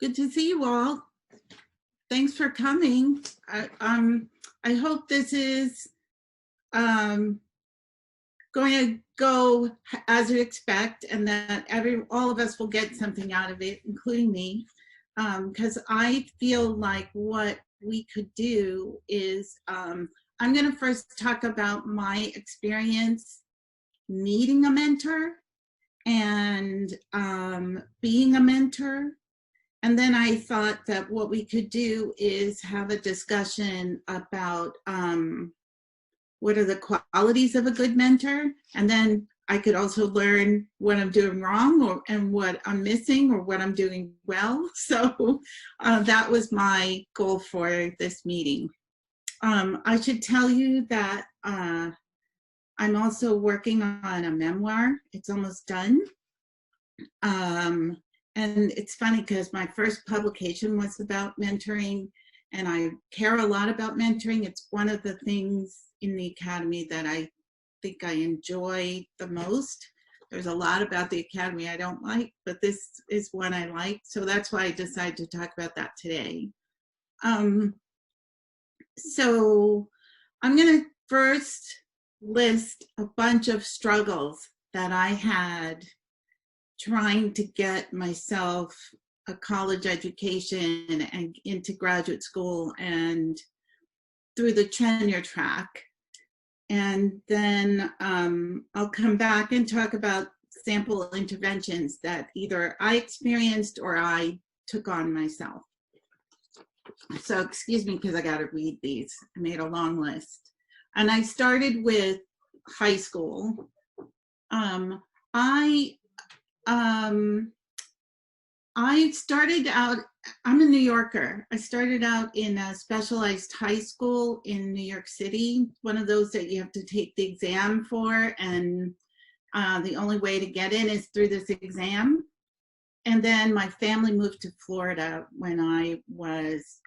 Good to see you all. Thanks for coming. I hope this is going to go as you expect, and that all of us will get something out of it, including me, because I feel like what we could do is, I'm going to first talk about my experience needing a mentor and being a mentor. And then I thought that what we could do is have a discussion about what are the qualities of a good mentor. And then I could also learn what I'm doing wrong and what I'm missing or what I'm doing well. So that was my goal for this meeting. I should tell you that I'm also working on a memoir. It's almost done. And it's funny because my first publication was about mentoring, and I care a lot about mentoring. It's one of the things in the Academy that I think I enjoy the most. There's a lot about the Academy I don't like, but this is one I like. So that's why I decided to talk about that today. So I'm going to first list a bunch of struggles that I had trying to get myself a college education and into graduate school and through the tenure track. And then I'll come back and talk about sample interventions that either I experienced or I took on myself. So excuse me, because I got to read these. I made a long list. And I started with high school. I started out, I'm a New Yorker. I started out in a specialized high school in New York City, one of those that you have to take the exam for, and the only way to get in is through this exam. And then my family moved to Florida when I was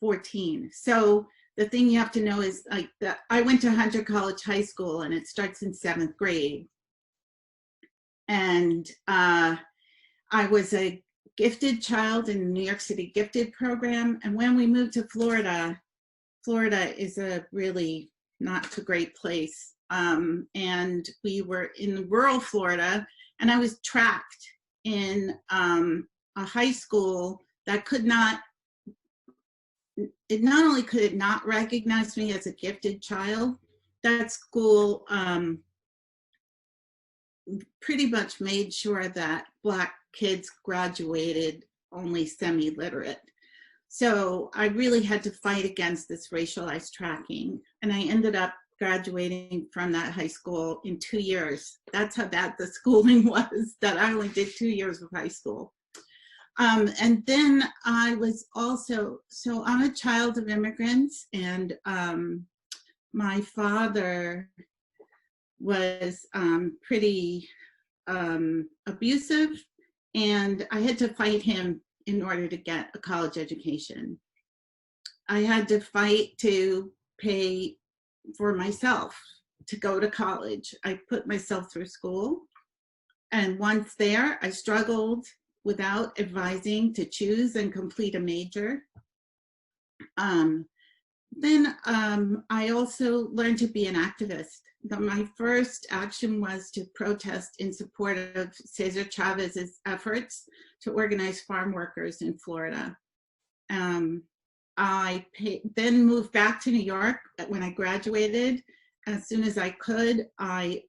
14. So the thing you have to know is like that I went to Hunter College High School, and it starts in 7th grade. And I was a gifted child in the New York City gifted program. And when we moved to Florida, Florida is a really not so great place. And we were in rural Florida, and I was trapped in a high school that could not, it not only could it not recognize me as a gifted child, that school pretty much made sure that Black kids graduated only semi-literate. So I really had to fight against this racialized tracking. And I ended up graduating from that high school in 2 years. That's how bad the schooling was, that I only did 2 years of high school. And then I was also, so I'm a child of immigrants, and my father was pretty abusive, and I had to fight him in order to get a college education. I had to fight to pay for myself to go to college. I put myself through school, and once there, I struggled without advising to choose and complete a major. Then I also learned to be an activist. My first action was to protest in support of Cesar Chavez's efforts to organize farm workers in Florida. I then moved back to New York when I graduated. As soon as I could, my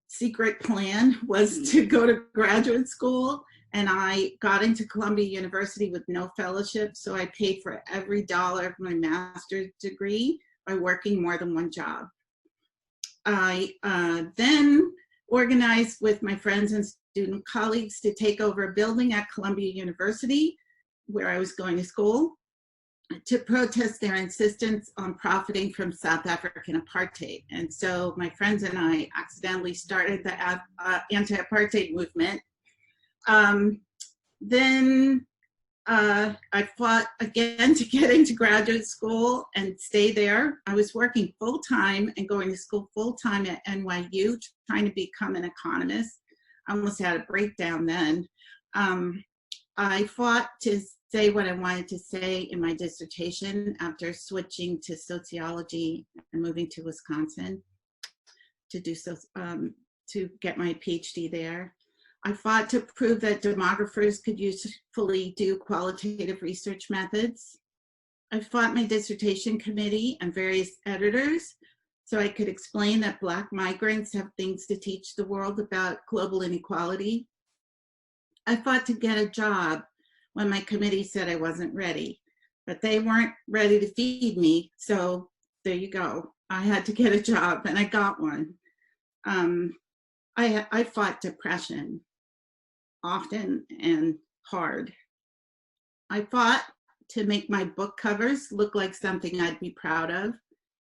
secret plan was to go to graduate school, and I got into Columbia University with no fellowship, so I paid for every dollar of my master's degree by working more than one job. I then organized with my friends and student colleagues to take over a building at Columbia University, where I was going to school, to protest their insistence on profiting from South African apartheid. And so my friends and I accidentally started the anti-apartheid movement. Then I fought again to get into graduate school and stay there. I was working full-time and going to school full-time at NYU, trying to become an economist. I almost had a breakdown then. I fought to say what I wanted to say in my dissertation after switching to sociology and moving to Wisconsin to do so, to get my PhD there. I fought to prove that demographers could usefully do qualitative research methods. I fought my dissertation committee and various editors so I could explain that Black migrants have things to teach the world about global inequality. I fought to get a job when my committee said I wasn't ready, but they weren't ready to feed me, so there you go. I had to get a job, and I got one. I fought depression often and hard. I fought to make my book covers look like something I'd be proud of.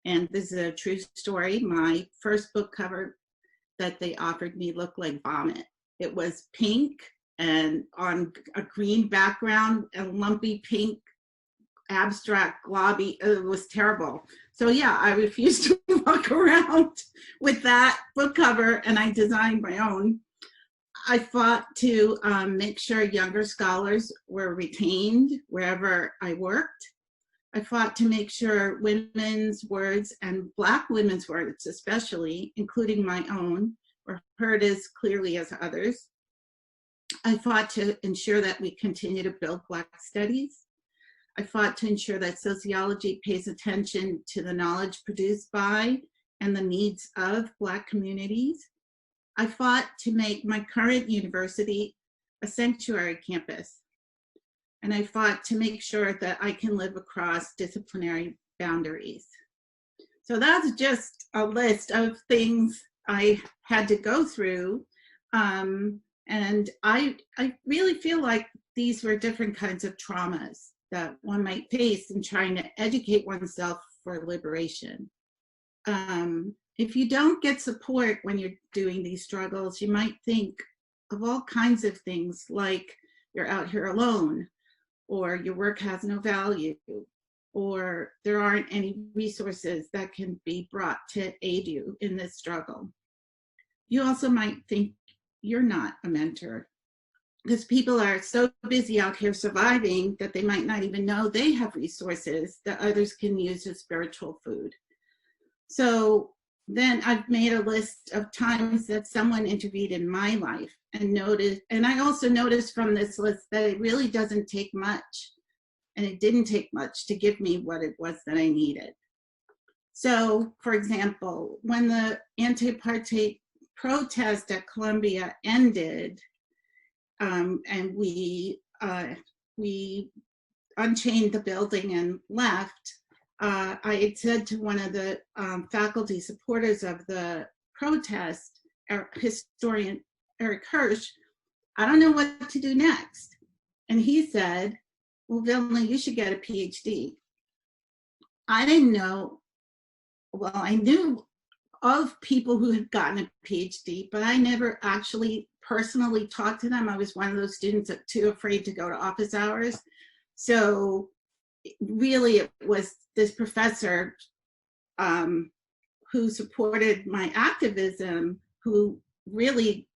And this is a true story. My first book cover that they offered me looked like vomit. It was pink and on a green background, a lumpy pink, abstract, globby. It was terrible. So yeah, I refused to walk around with that book cover, and I designed my own. I fought to make sure younger scholars were retained wherever I worked. I fought to make sure women's words and Black women's words especially, including my own, were heard as clearly as others. I fought to ensure that we continue to build Black studies. I fought to ensure that sociology pays attention to the knowledge produced by and the needs of Black communities. I fought to make my current university a sanctuary campus. And I fought to make sure that I can live across disciplinary boundaries. So that's just a list of things I had to go through. And I really feel like these were different kinds of traumas that one might face in trying to educate oneself for liberation. If you don't get support when you're doing these struggles, you might think of all kinds of things like you're out here alone, or your work has no value, or there aren't any resources that can be brought to aid you in this struggle. You also might think you're not a mentor because people are so busy out here surviving that they might not even know they have resources that others can use as spiritual food. So then I've made a list of times that someone intervened in my life and noticed, and I also noticed from this list that it really doesn't take much, and it didn't take much to give me what it was that I needed. So, for example, when the anti-apartheid protest at Columbia ended, and we unchained the building and left, I had said to one of the faculty supporters of the protest, historian Eric Hirsch, I don't know what to do next. And he said, well, Vilna, you should get a PhD. I didn't know, well, I knew of people who had gotten a PhD, but I never actually personally talked to them. I was one of those students that too afraid to go to office hours. So really it was this professor who supported my activism, who really,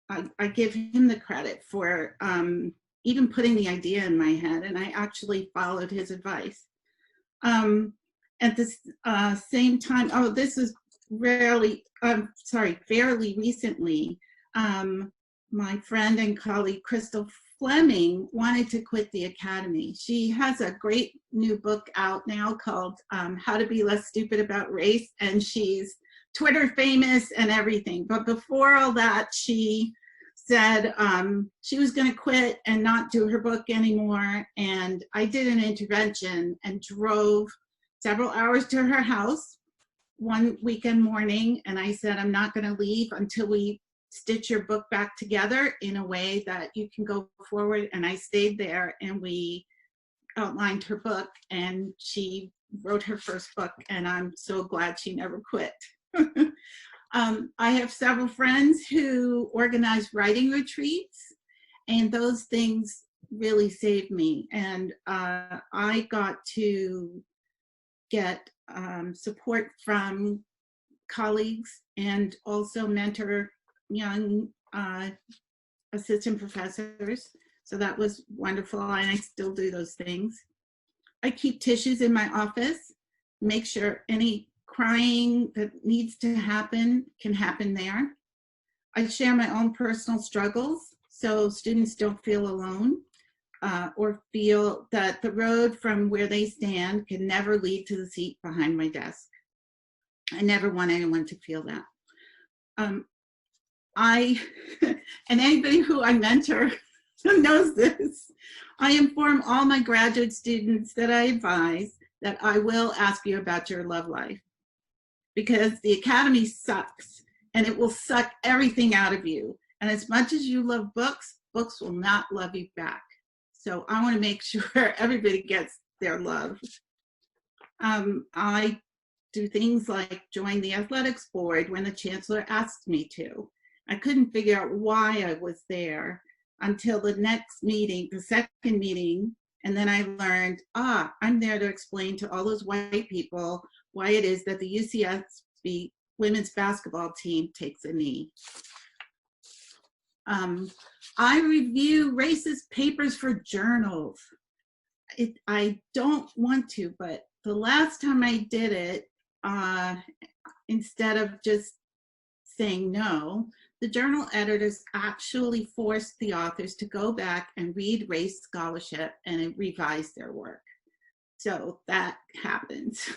I give him the credit for even putting the idea in my head, and I actually followed his advice. At this same time, oh, this is fairly recently, my friend and colleague Crystal Fleming wanted to quit the academy. She has a great new book out now called How to Be Less Stupid About Race, and she's Twitter famous and everything. But before all that, she said she was going to quit and not do her book anymore. And I did an intervention and drove several hours to her house one weekend morning. And I said, I'm not going to leave until we stitch your book back together in a way that you can go forward. And I stayed there and we outlined her book, and she wrote her first book, and I'm so glad she never quit. I have several friends who organize writing retreats, and those things really saved me. And I got to get support from colleagues and also mentor young assistant professors. So that was wonderful, and I still do those things. I keep tissues in my office, make sure any crying that needs to happen can happen there. I share my own personal struggles so students don't feel alone or feel that the road from where they stand can never lead to the seat behind my desk. I never want anyone to feel that. And anybody who I mentor knows this, I inform all my graduate students that I advise that I will ask you about your love life, because the academy sucks and it will suck everything out of you. And as much as you love books, books will not love you back. So I want to make sure everybody gets their love. I do things like join the athletics board when the chancellor asked me to. I couldn't figure out why I was there until the next meeting, the second meeting, and then I learned, I'm there to explain to all those white people why it is that the UCSB women's basketball team takes a knee. I review racist papers for journals. I don't want to, but the last time I did it, instead of just saying no, the journal editors actually forced the authors to go back and read race scholarship and revise their work. So that happens.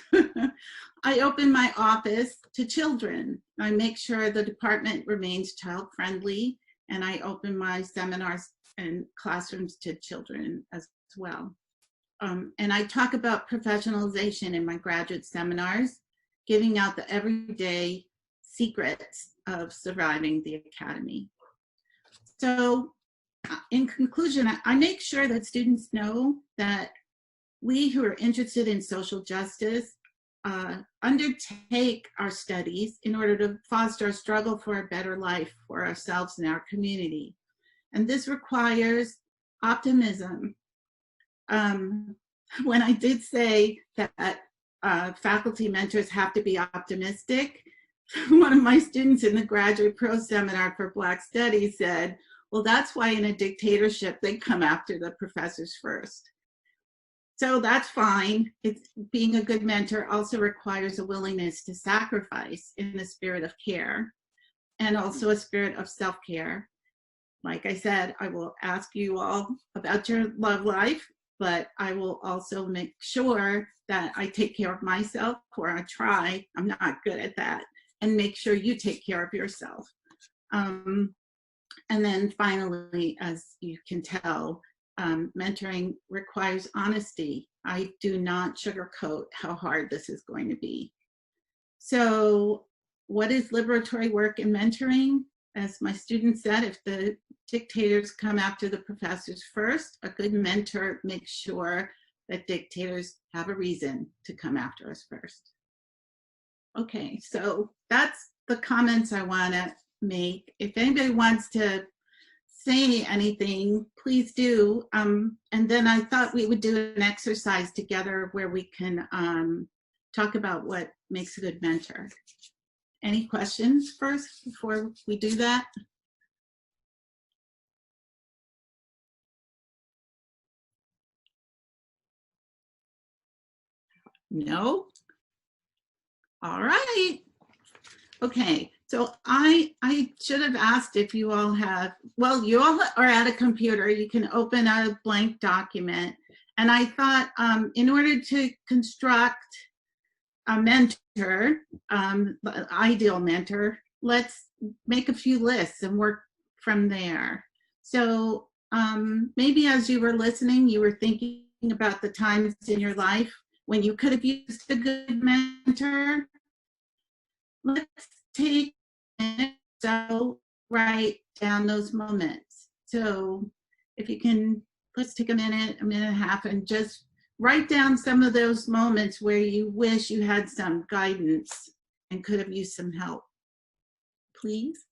I open my office to children. I make sure the department remains child-friendly, and I open my seminars and classrooms to children as well. And I talk about professionalization in my graduate seminars, giving out the everyday secrets of surviving the academy. So in conclusion, I make sure that students know that we who are interested in social justice undertake our studies in order to foster a struggle for a better life for ourselves and our community. And this requires optimism. When I did say that faculty mentors have to be optimistic, one of my students in the graduate pro seminar for Black Studies said, well, that's why in a dictatorship, they come after the professors first. So that's fine. Being a good mentor also requires a willingness to sacrifice in a spirit of care and also a spirit of self-care. Like I said, I will ask you all about your love life, but I will also make sure that I take care of myself, or I try, I'm not good at that, and make sure you take care of yourself. And then finally, as you can tell, mentoring requires honesty. I do not sugarcoat how hard this is going to be. So what is liberatory work in mentoring? As my student said, if the dictators come after the professors first, a good mentor makes sure that dictators have a reason to come after us first. Okay, so that's the comments I want to make. If anybody wants to say anything, please do. And then I thought we would do an exercise together where we can talk about what makes a good mentor. Any questions first before we do that? No? All right. Okay, so I should have asked if you all have, well, you all are at a computer, you can open a blank document. And I thought in order to construct a mentor, the ideal mentor, let's make a few lists and work from there. So maybe as you were listening, you were thinking about the times in your life when you could have used a good mentor. Let's take a minute to write down those moments. So if you can, let's take a minute and a half, and just write down some of those moments where you wish you had some guidance and could have used some help, please.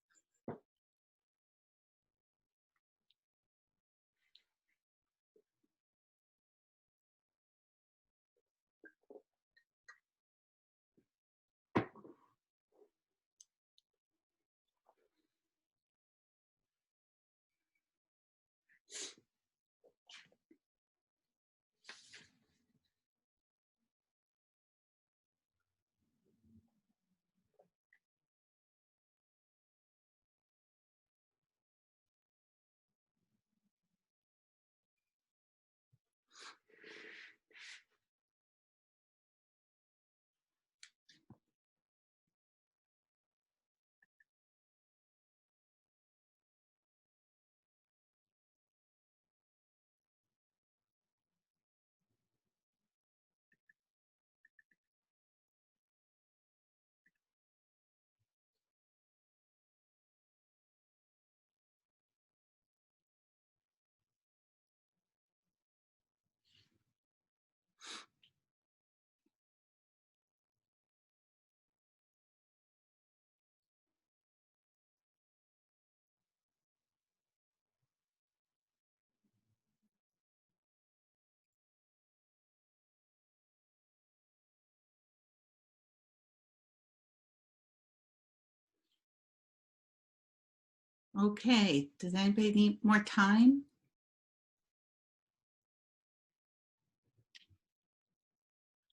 Okay, does anybody need more time?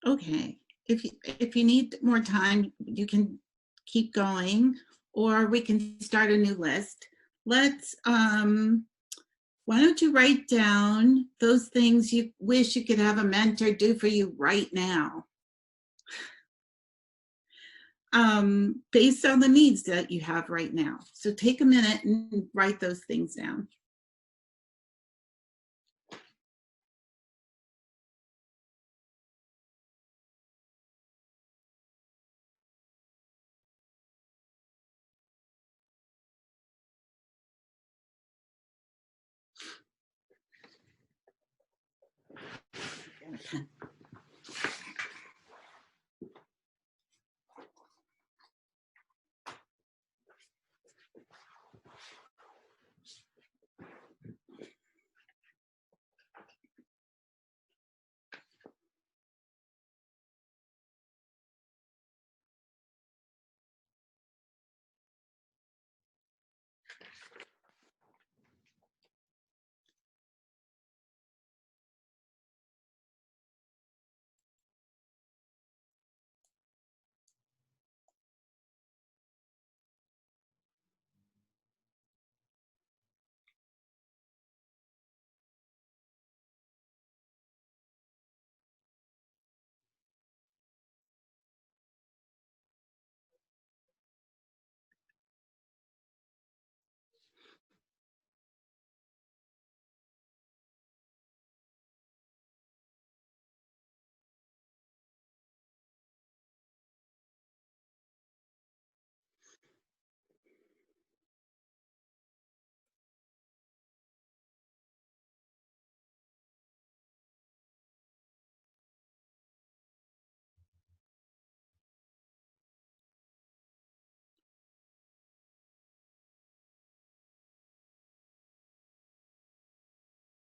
Okay, if you need more time, you can keep going, or we can start a new list. Let's why don't you write down those things you wish you could have a mentor do for you right now, based on the needs that you have right now. So take a minute and write those things down.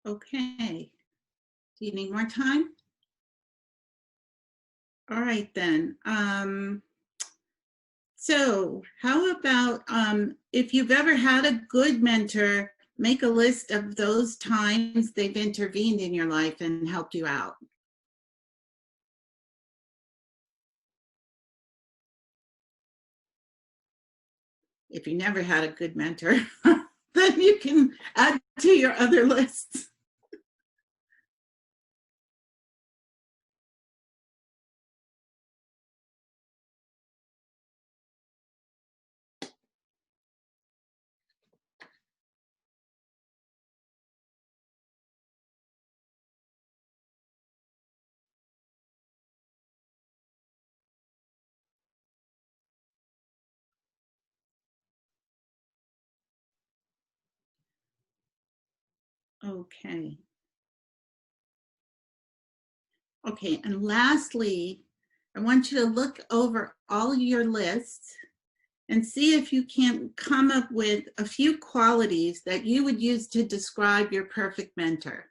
Okay, do you need more time? All right then. So how about if you've ever had a good mentor, make a list of those times they've intervened in your life and helped you out. If you never had a good mentor, then you can add to your other lists. Okay. Okay, and lastly, I want you to look over all your lists and see if you can come up with a few qualities that you would use to describe your perfect mentor.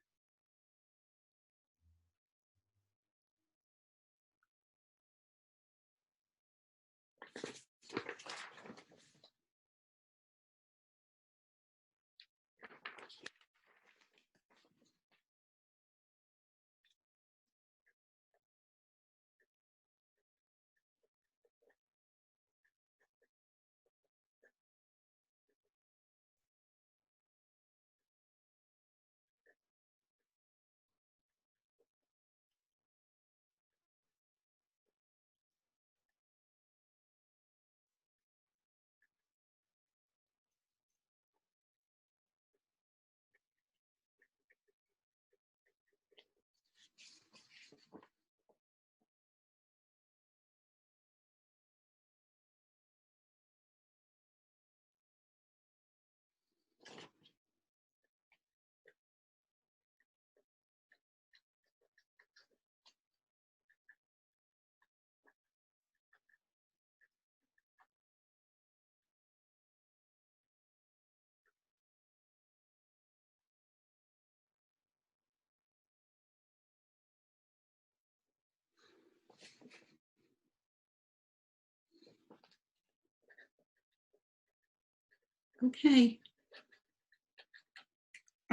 Okay,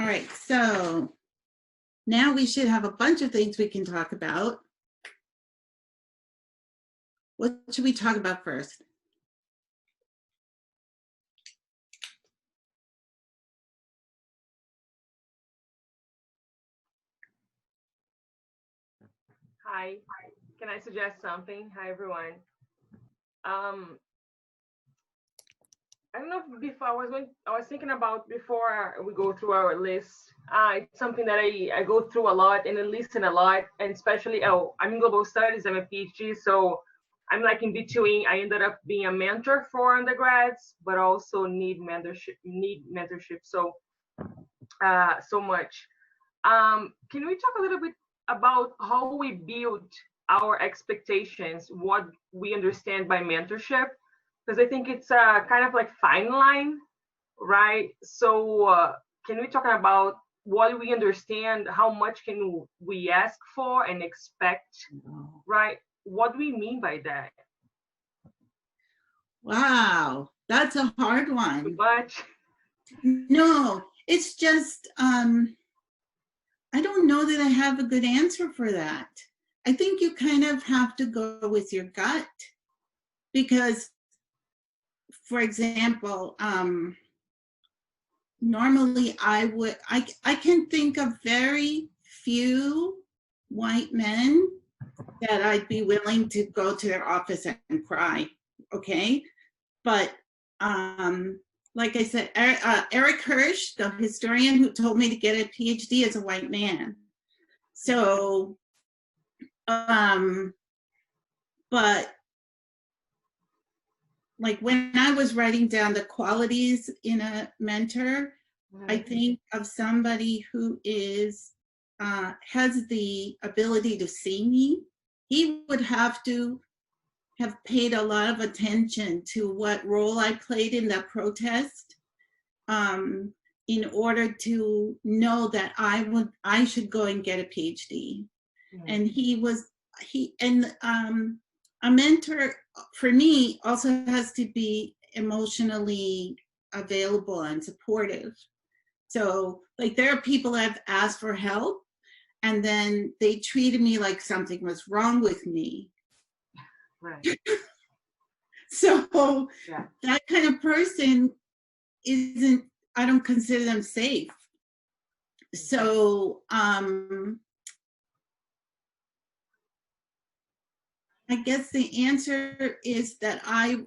right, so now we should have a bunch of things we can talk about. What should we talk about first? Hi, can I suggest something? Hi, everyone. I don't know if before I was thinking about before we go through our list. It's something that I go through a lot and I listen a lot, and especially I'm in global studies. I'm a PhD, so I'm like in between. I ended up being a mentor for undergrads, but also need mentorship. So so much. Can we talk a little bit about how we build our expectations, what we understand by mentorship? Because I think it's a kind of like fine line, right? So can we talk about what we understand, how much can we ask for and expect, right? What do we mean by that? Wow, that's a hard one. Too much? No, it's just, I don't know that I have a good answer for that. I think you kind of have to go with your gut because, for example, normally I can think of very few white men that I'd be willing to go to their office and cry, okay? But like I said, Eric Hirsch, the historian who told me to get a PhD, is a white man. So, but like when I was writing down the qualities in a mentor, I think of somebody who is has the ability to see me. He would have to have paid a lot of attention to what role I played in that protest in order to know that I should go and get a PhD. And a mentor for me also has to be emotionally available and supportive. So like there are people I've asked for help and then they treated me like something was wrong with me. Right. So yeah. That kind of person I don't consider them safe. So I guess the answer is that I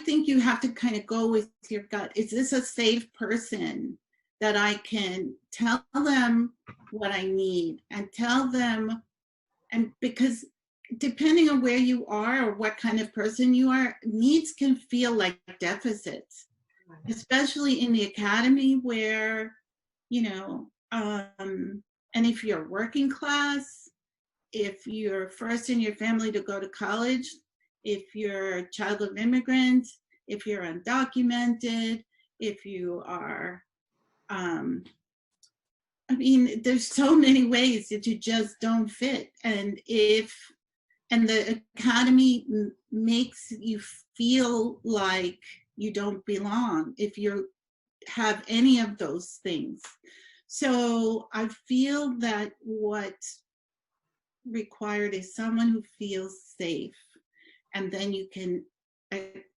think you have to kind of go with your gut. Is this a safe person that I can tell them what I need and tell them, and because depending on where you are or what kind of person you are, needs can feel like deficits, especially in the academy where, you know, and if you're working class, if you're first in your family to go to college, if you're a child of immigrants, if you're undocumented, if you are, I mean, there's so many ways that you just don't fit. And the academy makes you feel like you don't belong if you have any of those things. So I feel that what's required is someone who feels safe, and then you can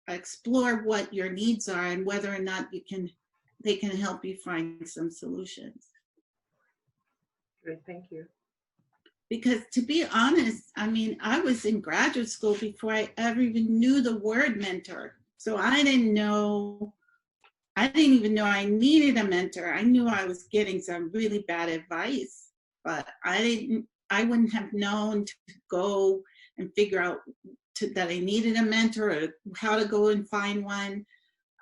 explore what your needs are and whether or not they can help you find some solutions. Great, thank you. Because to be honest, I mean, I was in graduate school before I ever even knew the word mentor. So I didn't even know I needed a mentor. I knew I was getting some really bad advice, but I wouldn't have known to go and figure out that I needed a mentor or how to go and find one.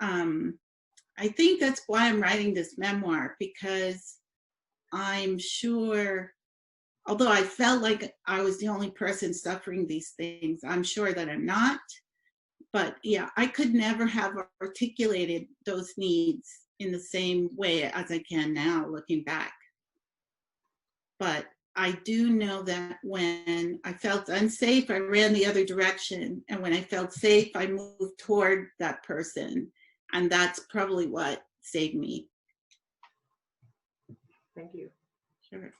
I think that's why I'm writing this memoir, because I'm sure, although I felt like I was the only person suffering these things, I'm sure that I'm not. But yeah, I could never have articulated those needs in the same way as I can now, looking back. But I do know that when I felt unsafe, I ran the other direction. And when I felt safe, I moved toward that person. And that's probably what saved me. Thank you. Sure.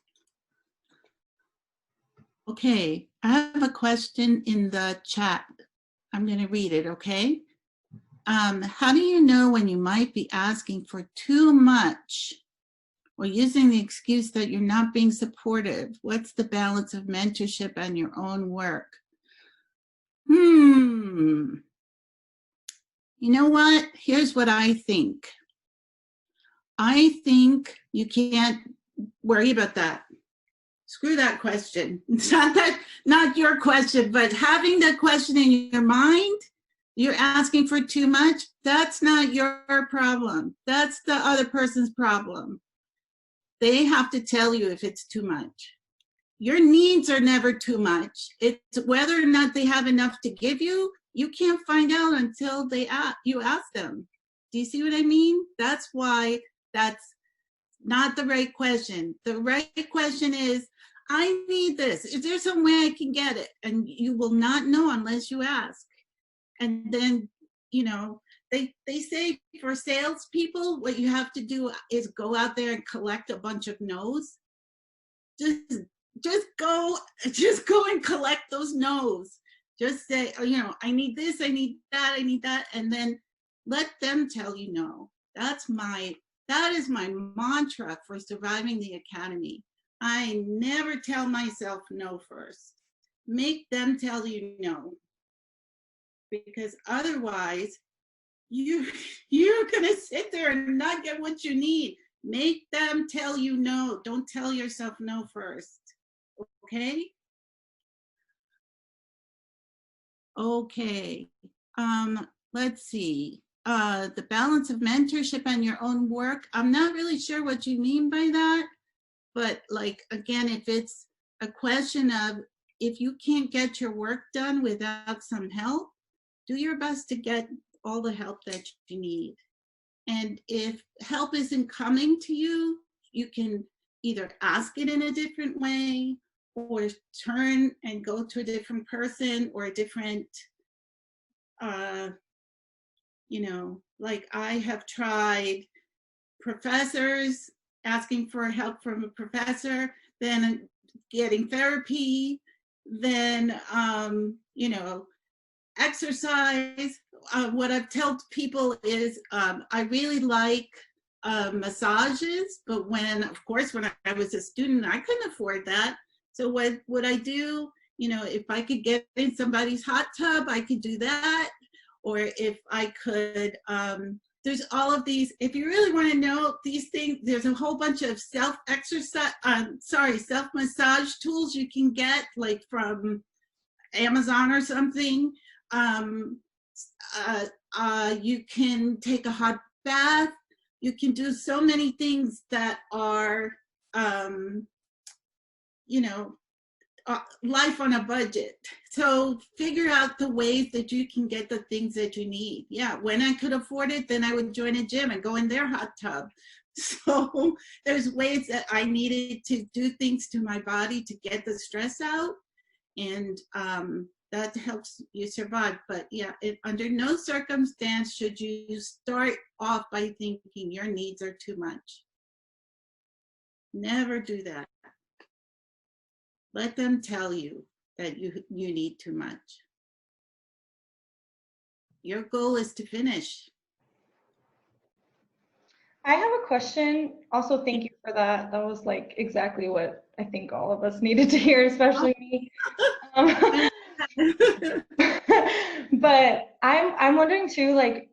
Okay, I have a question in the chat. I'm going to read it, okay? How do you know when you might be asking for too much or using the excuse that you're not being supportive? What's the balance of mentorship and your own work? You know what? Here's what I think. I think you can't worry about that. Screw that question. It's not your question, but having that question in your mind, you're asking for too much, that's not your problem. That's the other person's problem. They have to tell you if it's too much. Your needs are never too much. It's whether or not they have enough to give you, you can't find out until you ask them. Do you see what I mean? That's why that's not the right question. The right question is, I need this. Is there some way I can get it? And you will not know unless you ask. And then, you know, they say for salespeople, what you have to do is go out there and collect a bunch of no's. Just go and collect those no's. Just say, oh, you know, I need this, I need that, and then let them tell you no. That is my mantra for surviving the academy. I never tell myself no first. Make them tell you no. Because otherwise, you're gonna sit there and not get what you need. Make them tell you no. Don't tell yourself no first. Okay? Okay. Let's see. The balance of mentorship and your own work. I'm not really sure what you mean by that. But like, again, if it's a question of if you can't get your work done without some help, do your best to get all the help that you need. And if help isn't coming to you, you can either ask it in a different way or turn and go to a different person or a different, you know, like I have tried professors, asking for help from a professor, then getting therapy, then, you know, exercise. What I've told people is I really like massages, but of course, when I was a student, I couldn't afford that. So what would I do? You know, if I could get in somebody's hot tub, I could do that. Or if I could, there's all of these, if you really want to know these things, there's a whole bunch of self-massage tools you can get, like from Amazon or something. You can take a hot bath. You can do so many things that are, you know, life on a budget. So figure out the ways that you can get the things that you need. Yeah, when I could afford it, then I would join a gym and go in their hot tub. So there's ways that I needed to do things to my body to get the stress out. And that helps you survive. But yeah, under no circumstance should you start off by thinking your needs are too much. Never do that. Let them tell you that you need too much. Your goal is to finish. I have a question. Also, thank you for that. That was like exactly what I think all of us needed to hear, especially me. But I'm wondering too, like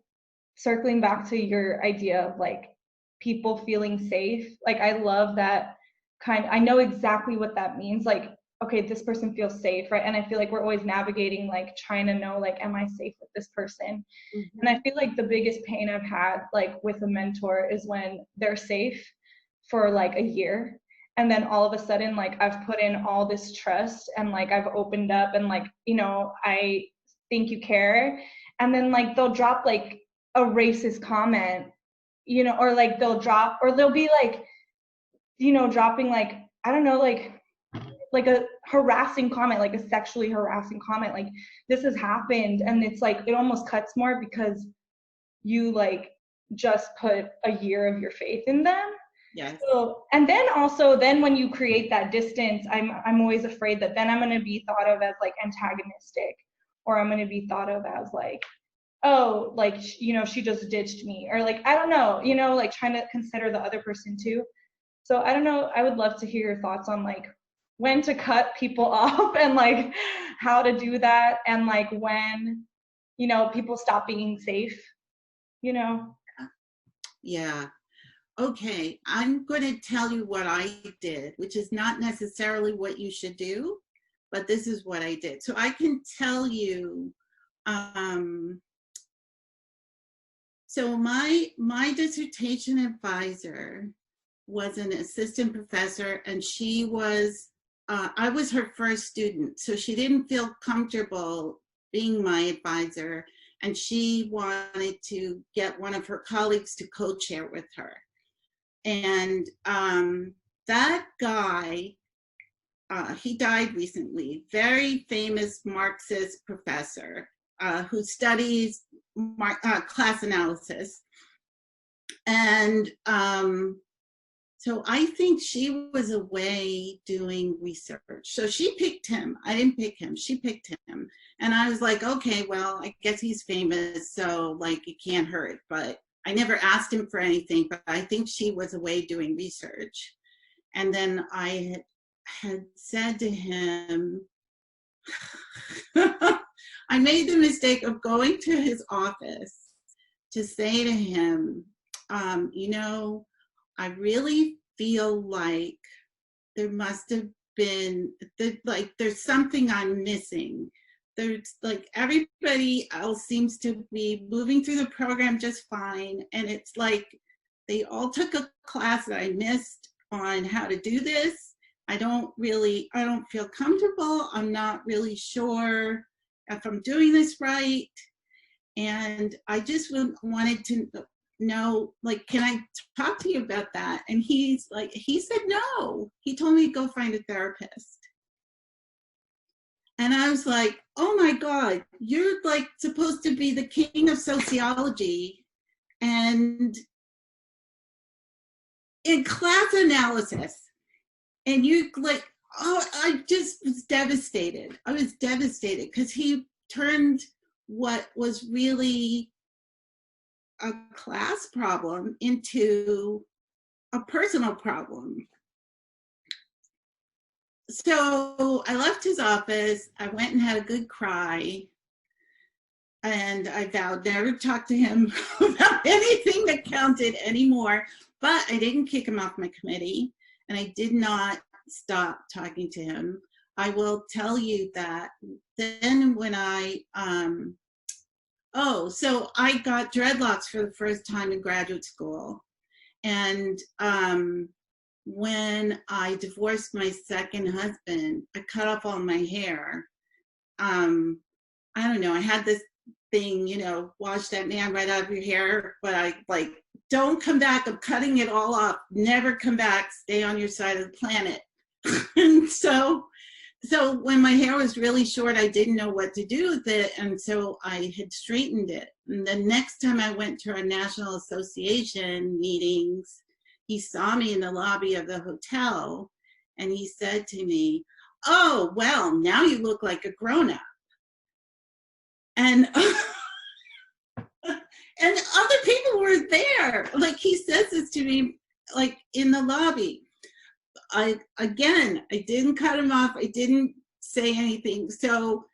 circling back to your idea of like people feeling safe. Like I love that I know exactly what that means. Like, okay, this person feels safe, right? And I feel like we're always navigating, like trying to know, like, am I safe with this person? Mm-hmm. And I feel like the biggest pain I've had, like with a mentor, is when they're safe for like a year. And then all of a sudden, like I've put in all this trust and like I've opened up and like, you know, I think you care. And then like they'll drop like a racist comment, you know, or like they'll be like, you know, dropping like, I don't know, like a harassing comment, like a sexually harassing comment, like this has happened. And it's like, it almost cuts more because you like just put a year of your faith in them. Yes. So, and then also, then when you create that distance, I'm always afraid that then I'm going to be thought of as like antagonistic, or I'm going to be thought of as like, oh, like, you know, she just ditched me, or like, I don't know, you know, like trying to consider the other person too. So I don't know, I would love to hear your thoughts on like when to cut people off and like how to do that, and like when, you know, people stop being safe, you know? Yeah. Okay, I'm going to tell you what I did, which is not necessarily what you should do, but this is what I did. So I can tell you, so my dissertation advisor was an assistant professor, and she was, I was her first student, so she didn't feel comfortable being my advisor, and she wanted to get one of her colleagues to co-chair with her. And that guy, he died recently, very famous Marxist professor who studies class analysis. And so I think she was away doing research. So she picked him. I didn't pick him. She picked him. And I was like, okay, well, I guess he's famous, so like it can't hurt. But I never asked him for anything, but I think she was away doing research. And then I had said to him, I made the mistake of going to his office to say to him, you know, I really feel like there must have been, like, there's something I'm missing. There's like everybody else seems to be moving through the program just fine. And it's like they all took a class that I missed on how to do this. I don't feel comfortable. I'm not really sure if I'm doing this right. And I just wanted to know, like, can I talk to you about that? And he said no. He told me to go find a therapist. And I was like, oh my God, you're like supposed to be the king of sociology and in class analysis. And you like, oh, I just was devastated. I was devastated because he turned what was really a class problem into a personal problem. So I left his office. I went and had a good cry. And I vowed never to talk to him about anything that counted anymore. But I didn't kick him off my committee. And I did not stop talking to him. I will tell you that then when so I got dreadlocks for the first time in graduate school. And when I divorced my second husband, I cut off all my hair. I don't know, I had this thing, you know, wash that man right out of your hair, but I like, don't come back, I'm cutting it all off, never come back, stay on your side of the planet. And so when my hair was really short, I didn't know what to do with it, and so I had straightened it. And the next time I went to our National Association meetings, he saw me in the lobby of the hotel, and he said to me, oh, well, now you look like a grown-up. And and other people were there. Like, he says this to me, like, in the lobby. I didn't cut him off. I didn't say anything. So,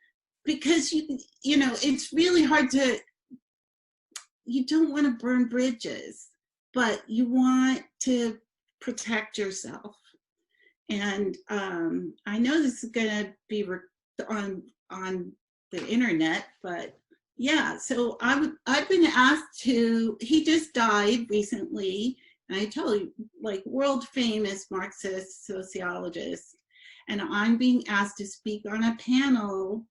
because you know, it's really hard you don't want to burn bridges, but you want to protect yourself. And I know this is going to be on the internet, but yeah, so I've been asked to, he just died recently, and I told you, like, world famous Marxist sociologist, and I'm being asked to speak on a panel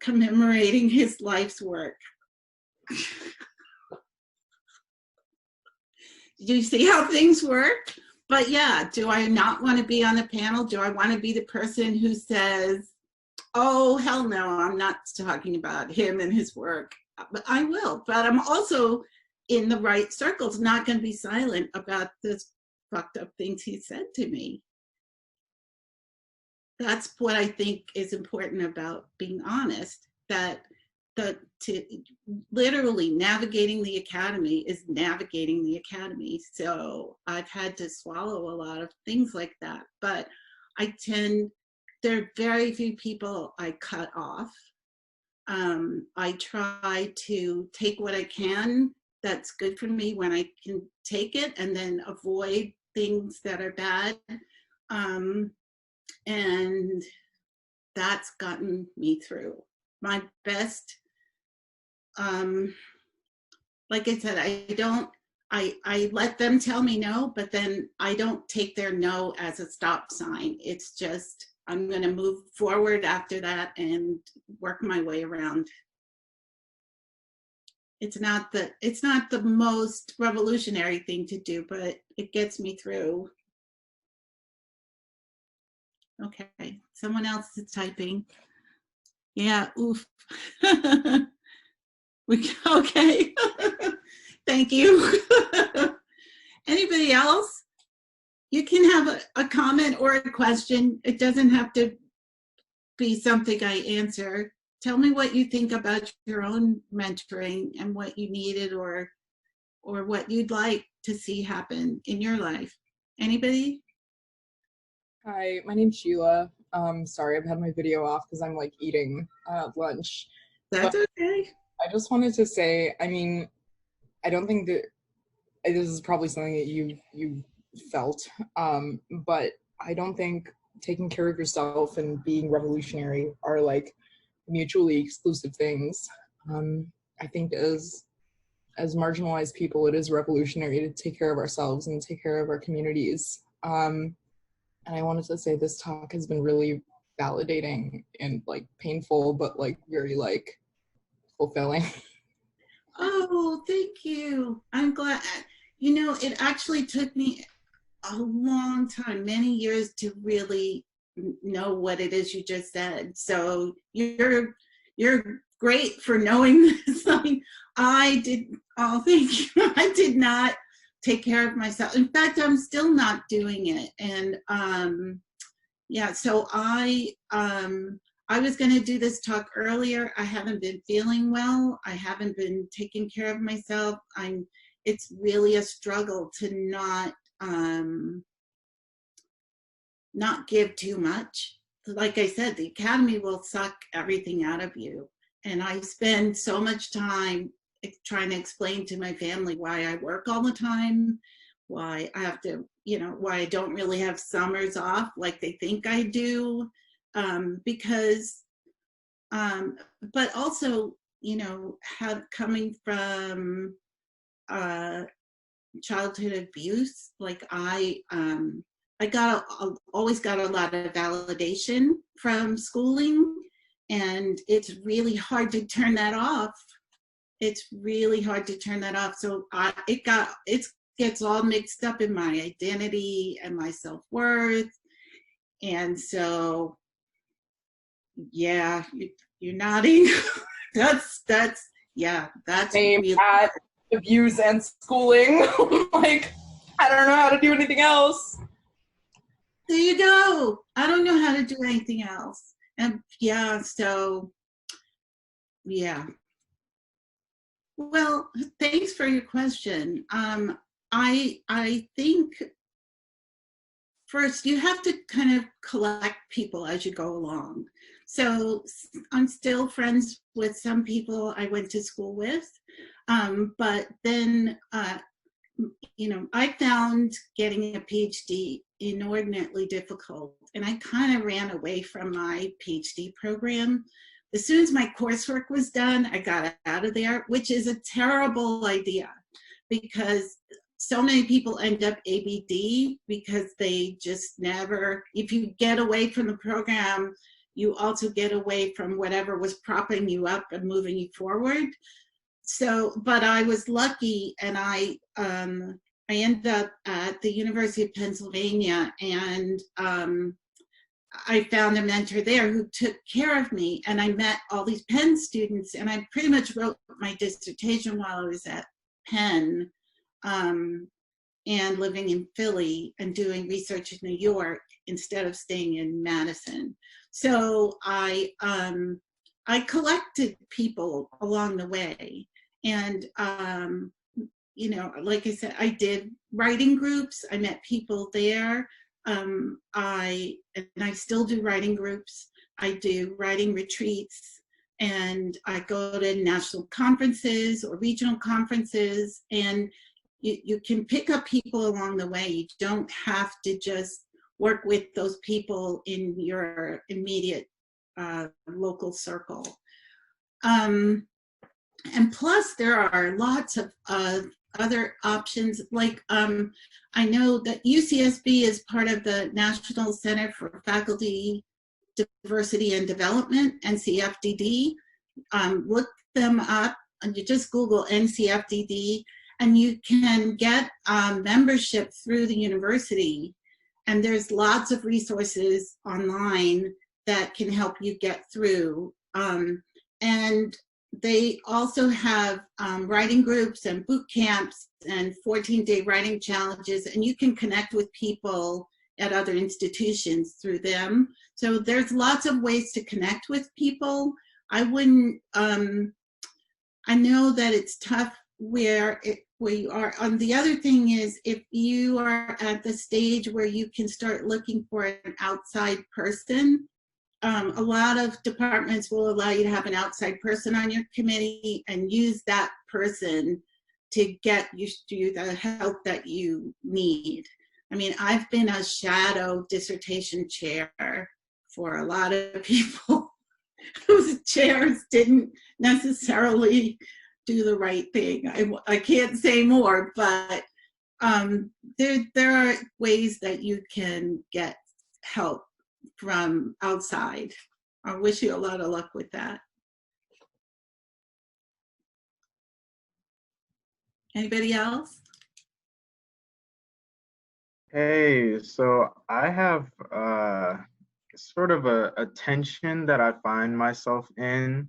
commemorating his life's work. Do you see how things work? But yeah, do I not want to be on the panel? Do I want to be the person who says, oh, hell no, I'm not talking about him and his work? But I will. But I'm also in the right circles, not going to be silent about this fucked up things he said to me. That's what I think is important about being honest, that literally navigating the academy is navigating the academy. So I've had to swallow a lot of things like that, but there are very few people I cut off. I try to take what I can that's good for me when I can take it, and then avoid things that are bad. And that's gotten me through. My best, like I said, I let them tell me no, but then I don't take their no as a stop sign. It's just, I'm going to move forward after that and work my way around. It's not the most revolutionary thing to do, but it gets me through. Okay, someone else is typing. Yeah, oof. Okay, thank you. Anybody else? You can have a comment or a question. It doesn't have to be something I answer. Tell me what you think about your own mentoring and what you needed or what you'd like to see happen in your life. Anybody? Hi, my name's Sheila. Sorry, I've had my video off because I'm like eating lunch. That's okay. I just wanted to say, I mean, I don't think that this is probably something that you felt, but I don't think taking care of yourself and being revolutionary are like mutually exclusive things. I think as marginalized people, it is revolutionary to take care of ourselves and take care of our communities. And I wanted to say this talk has been really validating and like painful, but like very like fulfilling. Oh, thank you. I'm glad. You know, it actually took me a long time, many years, to really know what it is you just said. So you're great for knowing this. Like, thank you. I did not take care of myself. In fact, I'm still not doing it. And yeah, so I was going to do this talk earlier. I haven't been feeling well. I haven't been taking care of myself. It's really a struggle to not give too much. Like I said, the academy will suck everything out of you. And I spend so much time trying to explain to my family why I work all the time, why I have to, why I don't really have summers off like they think I do. But also, coming from childhood abuse, like I always got a lot of validation from schooling, and it's really hard to turn that off. It's really hard to turn that off. So it gets all mixed up in my identity and my self-worth. And so, yeah, you're nodding. that's Same really at abuse and schooling. Like, I don't know how to do anything else. There you go. I don't know how to do anything else. And yeah, so yeah. Well, thanks for your question. I think first you have to kind of collect people as you go along. So I'm still friends with some people I went to school with, but then I found getting a PhD inordinately difficult, and I kind of ran away from my PhD program. As soon as my coursework was done, I got out of there, which is a terrible idea because so many people end up ABD because they just never, if you get away from the program, you also get away from whatever was propping you up and moving you forward. So, but I was lucky, and I ended up at the University of Pennsylvania, and I found a mentor there who took care of me, and I met all these Penn students, and I pretty much wrote my dissertation while I was at Penn and living in Philly and doing research in New York instead of staying in Madison. So I collected people along the way. And, you know, like I said, I did writing groups. I met people there. I still do writing groups. I do writing retreats, and I go to national conferences or regional conferences, and you can pick up people along the way. You don't have to just work with those people in your immediate local circle. And plus, there are lots of other options. Like I know that UCSB is part of the National Center for Faculty Diversity and Development, NCFDD. Look them up, and you just Google NCFDD, and you can get membership through the university. And there's lots of resources online that can help you get through. And they also have writing groups and boot camps and 14-day writing challenges, and you can connect with people at other institutions through them. So there's lots of ways to connect with people. I wouldn't, I know that it's tough where you are. The other thing is, if you are at the stage where you can start looking for an outside person, a lot of departments will allow you to have an outside person on your committee and use that person to get you to the help that you need. I mean, I've been a shadow dissertation chair for a lot of people whose chairs didn't necessarily do the right thing. I can't say more, but there are ways that you can get help from outside. I wish you a lot of luck with that. Anybody else? Hey, so I have sort of a tension that I find myself in.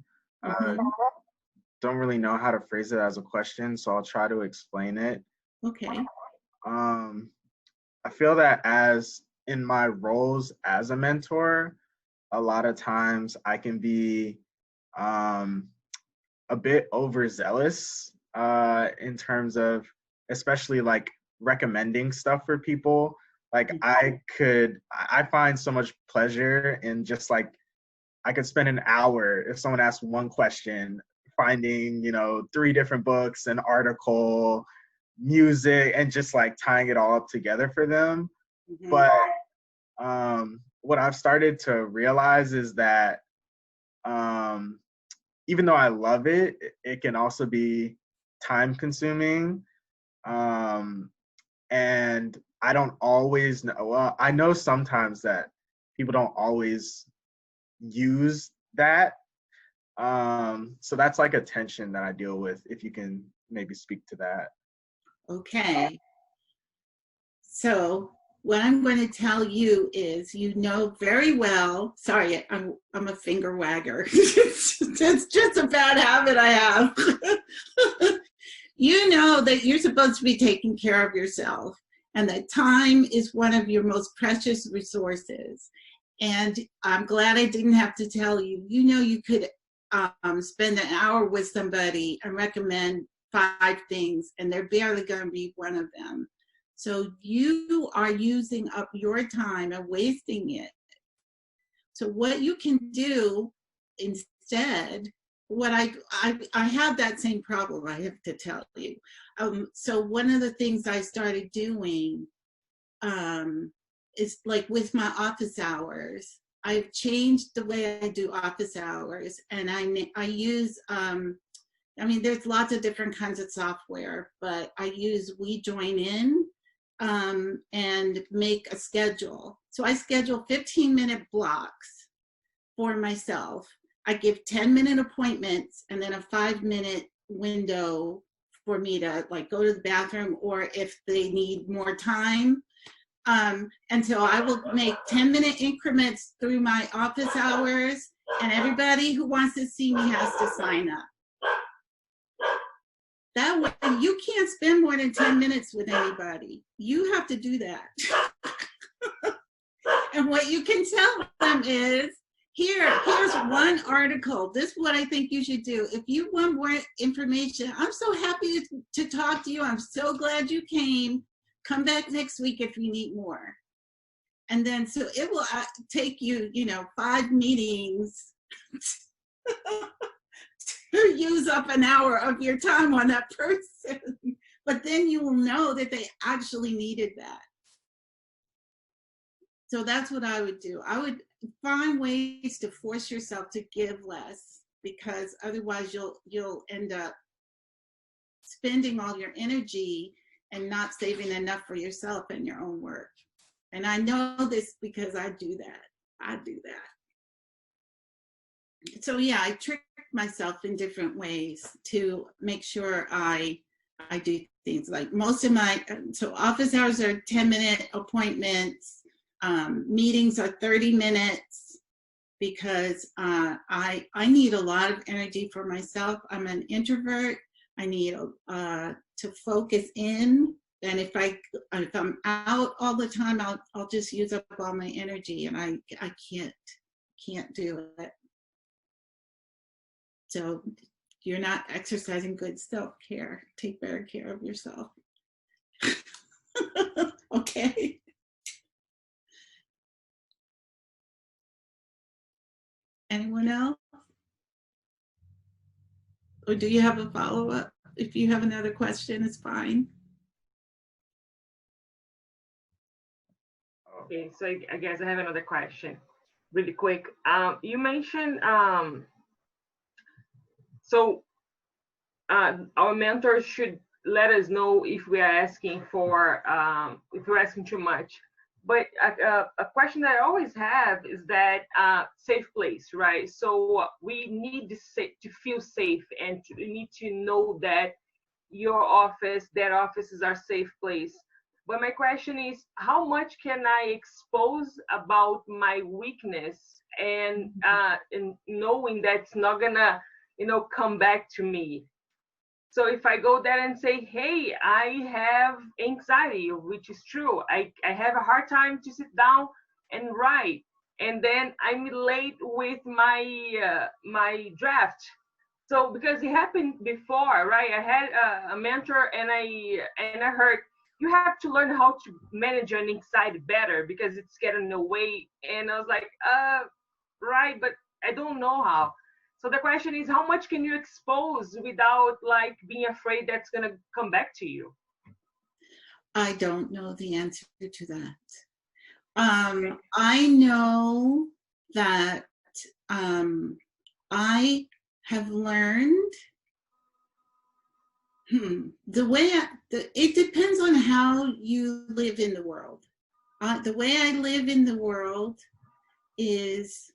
Don't really know how to phrase it as a question, so I'll try to explain it. Okay. I feel that as in my roles as a mentor, a lot of times I can be a bit overzealous in terms of, especially like recommending stuff for people. Like I find so much pleasure in just like, I could spend an hour if someone asks one question, finding, 3 different books, an article, music, and just like tying it all up together for them. Mm-hmm. But what I've started to realize is that even though I love it, it can also be time consuming. And I don't always know, well, I know sometimes that people don't always use that. So that's like a tension that I deal with, if you can maybe speak to that. Okay. So what I'm going to tell you is, you know very well, sorry, I'm a finger wagger. It's just a bad habit I have. You know that you're supposed to be taking care of yourself, and that time is one of your most precious resources. And I'm glad I didn't have to tell you. You know, you could spend an hour with somebody and recommend 5 things, and they're barely going to be one of them. So you are using up your time and wasting it. So what you can do instead, what I have that same problem, I have to tell you. So one of the things I started doing is, like, with my office hours, I've changed the way I do office hours, and I use, I mean, there's lots of different kinds of software, but I use We Join In and make a schedule. So I schedule 15-minute blocks for myself. I give 10-minute appointments and then a 5-minute window for me to, like, go to the bathroom, or if they need more time. And so I will make 10-minute increments through my office hours, and everybody who wants to see me has to sign up. That way, you can't spend more than 10 minutes with anybody. You have to do that. And what you can tell them is, here's one article. This is what I think you should do. If you want more information, I'm so happy to talk to you. I'm so glad you came. Come back next week if you need more. And then, so it will take you, 5 meetings to use up an hour of your time on that person. But then you will know that they actually needed that. So that's what I would do. I would find ways to force yourself to give less, because otherwise you'll end up spending all your energy and not saving enough for yourself and your own work. And I know this because I do that. So yeah, I trick myself in different ways to make sure I do things. Like most of my, so office hours are 10-minute appointments. Meetings are 30 minutes because I need a lot of energy for myself. I'm an introvert. I need to focus in. And if I'm out all the time, I'll just use up all my energy, and I can't do it. So you're not exercising good self-care. Take better care of yourself. Okay. Anyone else? Or do you have a follow-up? If you have another question, it's fine. Okay, so I guess I have another question, really quick. You mentioned our mentors should let us know if we are asking for if we're asking too much. But a question that I always have is that safe place, right? So we need to feel safe, and we need to know that your office, their office is our safe place. But my question is, how much can I expose about my weakness and knowing that's not gonna, come back to me? So if I go there and say, hey, I have anxiety, which is true, I have a hard time to sit down and write, and then I'm late with my my draft. So because it happened before, right? I had a mentor, and I heard, you have to learn how to manage your anxiety better because it's getting in the way. And I was like, right, but I don't know how. So the question is, how much can you expose without like being afraid that's gonna come back to you? I don't know the answer to that. I know that I have learned it depends on how you live in the world. The way I live in the world is,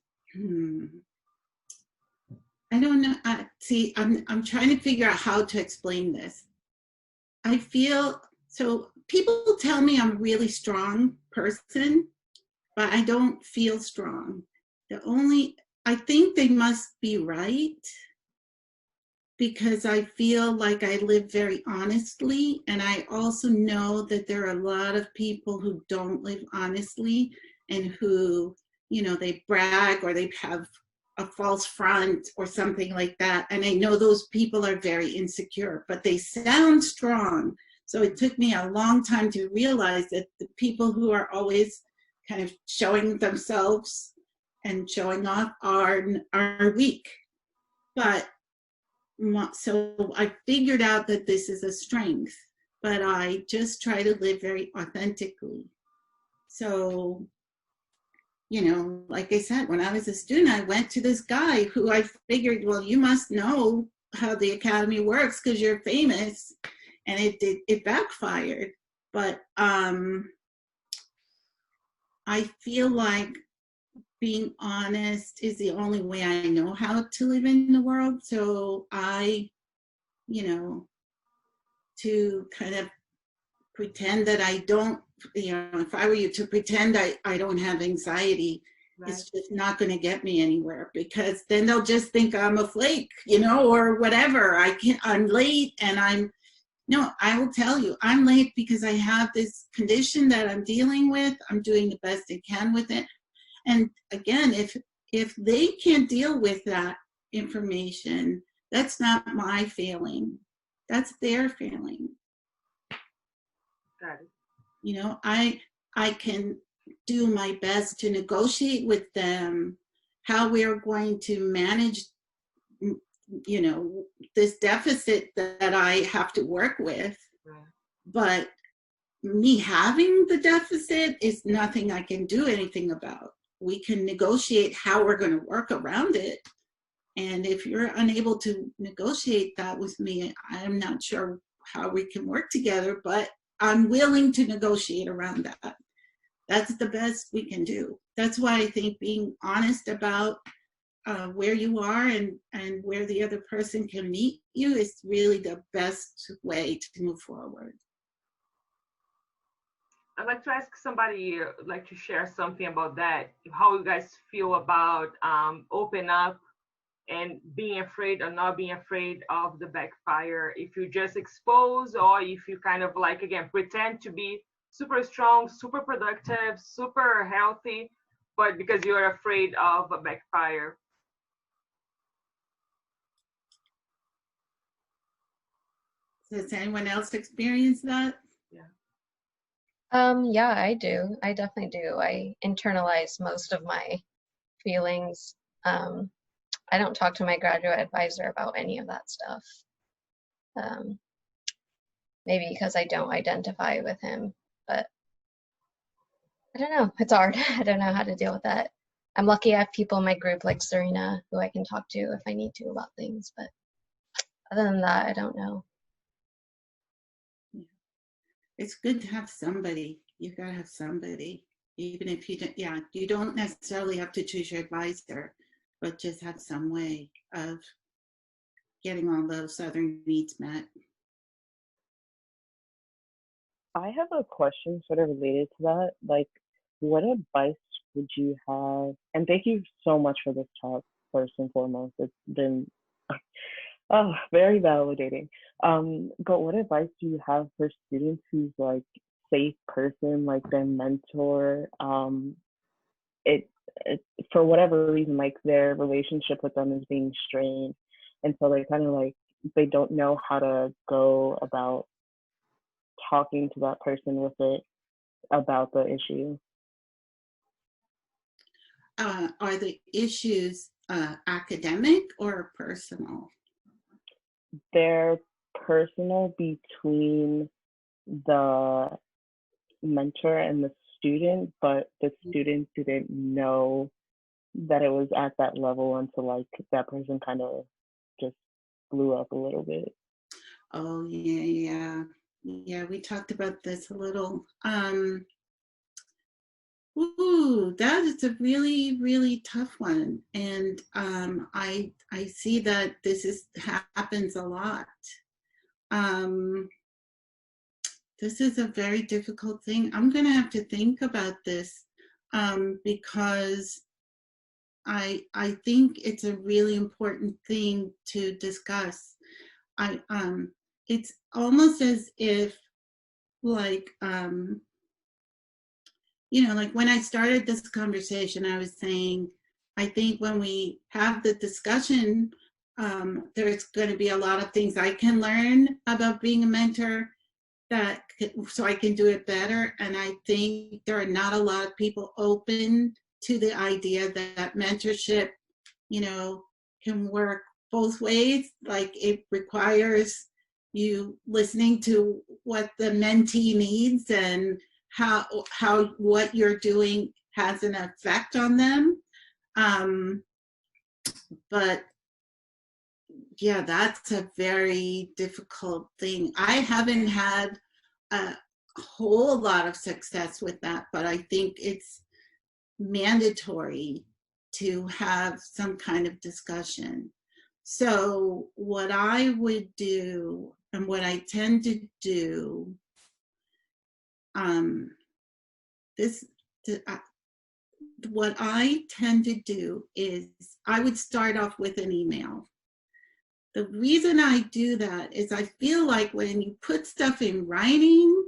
I don't know. See, I'm trying to figure out how to explain this. I feel, so people tell me I'm a really strong person, but I don't feel strong. I think they must be right, because I feel like I live very honestly. And I also know that there are a lot of people who don't live honestly, and who, they brag, or they have a false front or something like that. And I know those people are very insecure, but they sound strong. So it took me a long time to realize that the people who are always kind of showing themselves and showing off are weak. But so I figured out that this is a strength, but I just try to live very authentically. So, like I said, when I was a student, I went to this guy who I figured, well, you must know how the academy works because you're famous, and it backfired. But I feel like being honest is the only way I know how to live in the world. So I, to kind of pretend that I don't, if I were you, to pretend I don't have anxiety, it's just not going to get me anywhere, because then they'll just think I'm a flake, you know, or whatever. I'm late, and no, I will tell you, I'm late because I have this condition that I'm dealing with. I'm doing the best I can with it. And again, if they can't deal with that information, that's not my failing. That's their failing. Got it. You know, I can do my best to negotiate with them how we're going to manage, you know, this deficit that I have to work with. Right. But me having the deficit is nothing I can do anything about. We can negotiate how we're going to work around it. And if you're unable to negotiate that with me, I'm not sure how we can work together, but I'm willing to negotiate around that. That's the best we can do. That's why I think being honest about where you are and where the other person can meet you is really the best way to move forward. I'd like to ask somebody, like, to share something about that, how you guys feel about open up and being afraid or not being afraid of the backfire. If you just expose, or if you kind of like, again, pretend to be super strong, super productive, super healthy, but because you're afraid of a backfire. Does anyone else experience that? Yeah, I do. I definitely do. I internalize most of my feelings. I don't talk to my graduate advisor about any of that stuff. Maybe because I don't identify with him, but I don't know. It's hard. I don't know how to deal with that. I'm lucky I have people in my group like Serena who I can talk to if I need to about things, but other than that, I don't know. It's good to have somebody. You gotta have somebody, even if you don't. Yeah, you don't necessarily have to choose your advisor, but just have some way of getting all those other needs met. I have a question sort of related to that. Like, what advice would you have? And thank you so much for this talk, first and foremost. It's been very validating. But what advice do you have for students who's like safe person, like their mentor? It for whatever reason, like their relationship with them is being strained, and so they kind of like they don't know how to go about talking to that person with it about the issue. Are the issues academic or personal? They're personal between the mentor and the student, but the student didn't know that it was at that level until like that person kind of just blew up a little bit. Oh yeah. We talked about this a little. Ooh, that is a really, really tough one, and I see that this happens a lot. This is a very difficult thing. I'm going to have to think about this because I think it's a really important thing to discuss. It's almost as if like you know, like when I started this conversation, I was saying, I think when we have the discussion, there's going to be a lot of things I can learn about being a mentor so I can do it better. And I think there are not a lot of people open to the idea that mentorship, you know, can work both ways. Like it requires you listening to what the mentee needs and how what you're doing has an effect on them. But yeah, that's a very difficult thing. I haven't had a whole lot of success with that, but I think it's mandatory to have some kind of discussion. So what I would do and what I tend to do, what I tend to do is I would start off with an email. The reason I do that is I feel like when you put stuff in writing,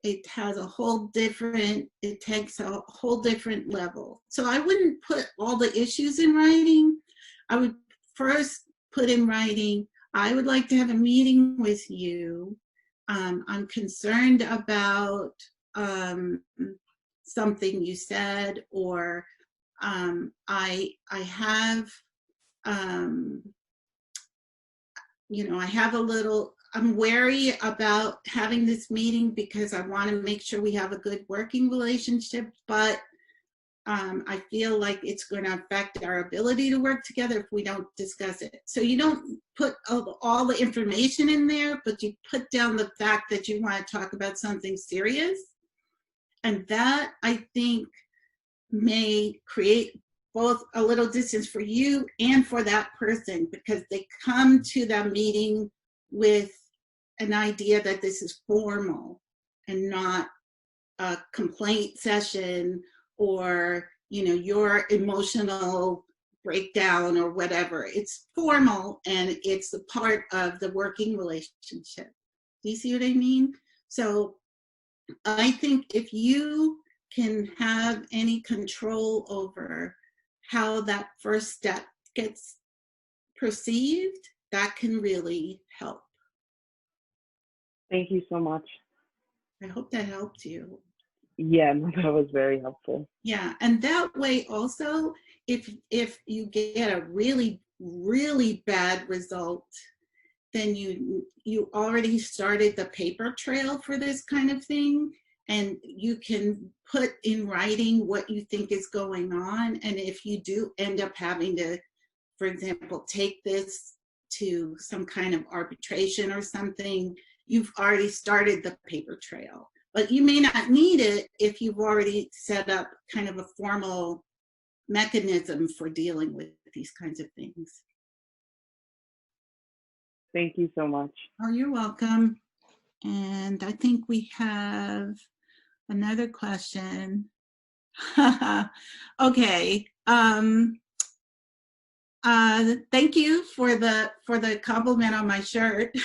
it has a whole different, it takes a whole different level. So I wouldn't put all the issues in writing. I would first put in writing, I would like to have a meeting with you. I'm concerned about something you said, or I have, I have a little, I'm wary about having this meeting because I want to make sure we have a good working relationship, but I feel like it's going to affect our ability to work together if we don't discuss it. So you don't put all the information in there, but you put down the fact that you want to talk about something serious. And that, I think, may create both a little distance for you and for that person, because they come to that meeting with an idea that this is formal and not a complaint session or, your emotional breakdown or whatever. It's formal and it's a part of the working relationship. Do you see what I mean? So I think if you can have any control over how that first step gets perceived, that can really help. Thank you so much. I hope that helped you. Yeah, that was very helpful. Yeah, and that way also, if you get a really, really bad result, then you already started the paper trail for this kind of thing, and you can put in writing what you think is going on. And if you do end up having to, for example, take this to some kind of arbitration or something, you've already started the paper trail. But you may not need it if you've already set up kind of a formal mechanism for dealing with these kinds of things. Thank you so much. Oh, you're welcome. And I think we have another question. Okay. Thank you for the compliment on my shirt.